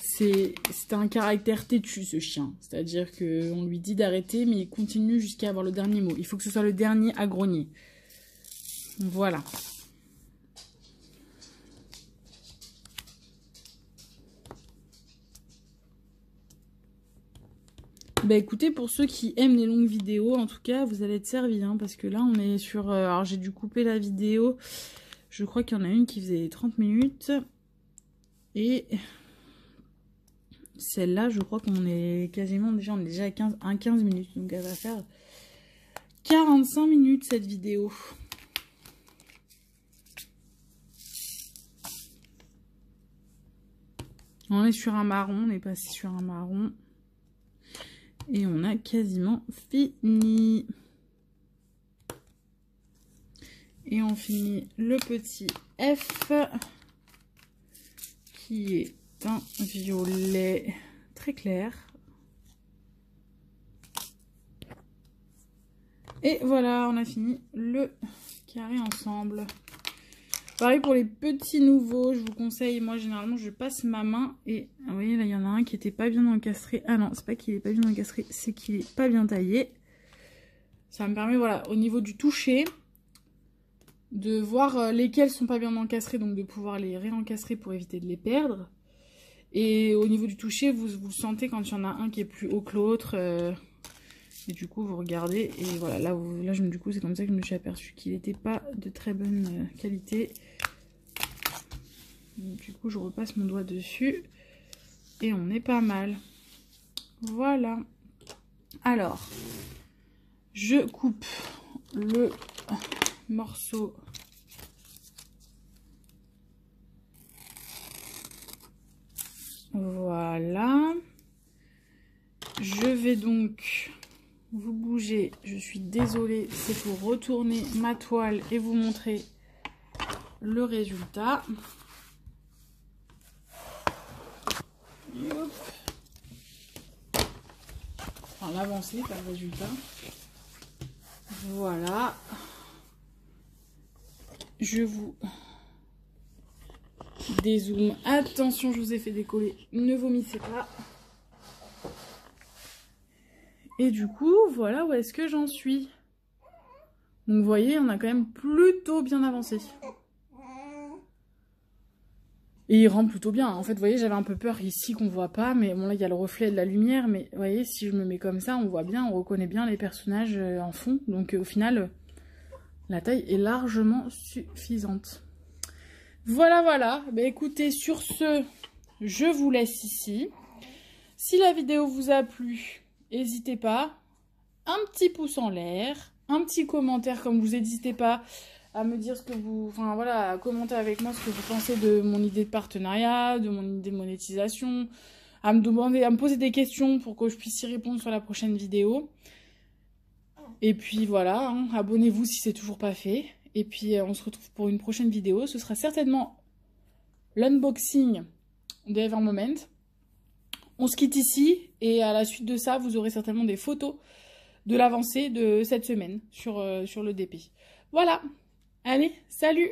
C'est un caractère têtu ce chien. C'est-à-dire qu'on lui dit d'arrêter, mais il continue jusqu'à avoir le dernier mot. Il faut que ce soit le dernier à grogner. Voilà. Bah écoutez, pour ceux qui aiment les longues vidéos, en tout cas, vous allez être servis, hein, parce que là, on est sur... alors, j'ai dû couper la vidéo. Je crois qu'il y en a une qui faisait 30 minutes. Et celle-là, je crois qu'on est quasiment déjà... On est déjà à 15 minutes. Donc, elle va faire 45 minutes, cette vidéo. On est sur un marron. On est passé sur un marron. Et on a quasiment fini. Et on finit le petit F qui est un violet très clair. Et voilà, on a fini le carré ensemble. Pareil pour les petits nouveaux, je vous conseille, moi généralement je passe ma main et vous voyez là il y en a un qui était pas bien encastré. Ah non, c'est pas qu'il est pas bien encastré, c'est qu'il est pas bien taillé. Ça me permet, voilà, au niveau du toucher, de voir lesquels sont pas bien encastrés, donc de pouvoir les réencastrer pour éviter de les perdre. Et au niveau du toucher, vous sentez quand il y en a un qui est plus haut que l'autre. Et du coup, vous regardez. Et voilà, là du coup, c'est comme ça que je me suis aperçue qu'il n'était pas de très bonne qualité. Donc, du coup, je repasse mon doigt dessus. Et on est pas mal. Voilà. Alors, je coupe le morceau. Voilà. Je vais donc vous bouger. Je suis désolée, c'est pour retourner ma toile et vous montrer le résultat. Hop. Enfin, l'avancée, pas le résultat. Voilà. Je vous dézoome. Attention, je vous ai fait décoller. Ne vomissez pas. Et du coup, voilà où est-ce que j'en suis. Donc, vous voyez, on a quand même plutôt bien avancé. Et il rend plutôt bien. En fait, vous voyez, j'avais un peu peur ici qu'on voit pas. Mais bon, là, il y a le reflet de la lumière. Mais vous voyez, si je me mets comme ça, on voit bien, on reconnaît bien les personnages en fond. Donc, au final, la taille est largement suffisante. Voilà, voilà. Bah, écoutez, sur ce, je vous laisse ici. Si la vidéo vous a plu, n'hésitez pas. Un petit pouce en l'air, un petit commentaire, comme vous n'hésitez pas à me dire ce que vous... Enfin, voilà, à commenter avec moi ce que vous pensez de mon idée de partenariat, de mon idée de monétisation, à me demander, à me poser des questions pour que je puisse y répondre sur la prochaine vidéo. Et puis voilà, hein, abonnez-vous si c'est toujours pas fait. Et puis on se retrouve pour une prochaine vidéo. Ce sera certainement l'unboxing de Evermoment. On se quitte ici et à la suite de ça, vous aurez certainement des photos de l'avancée de cette semaine sur le DP. Voilà. Allez, salut!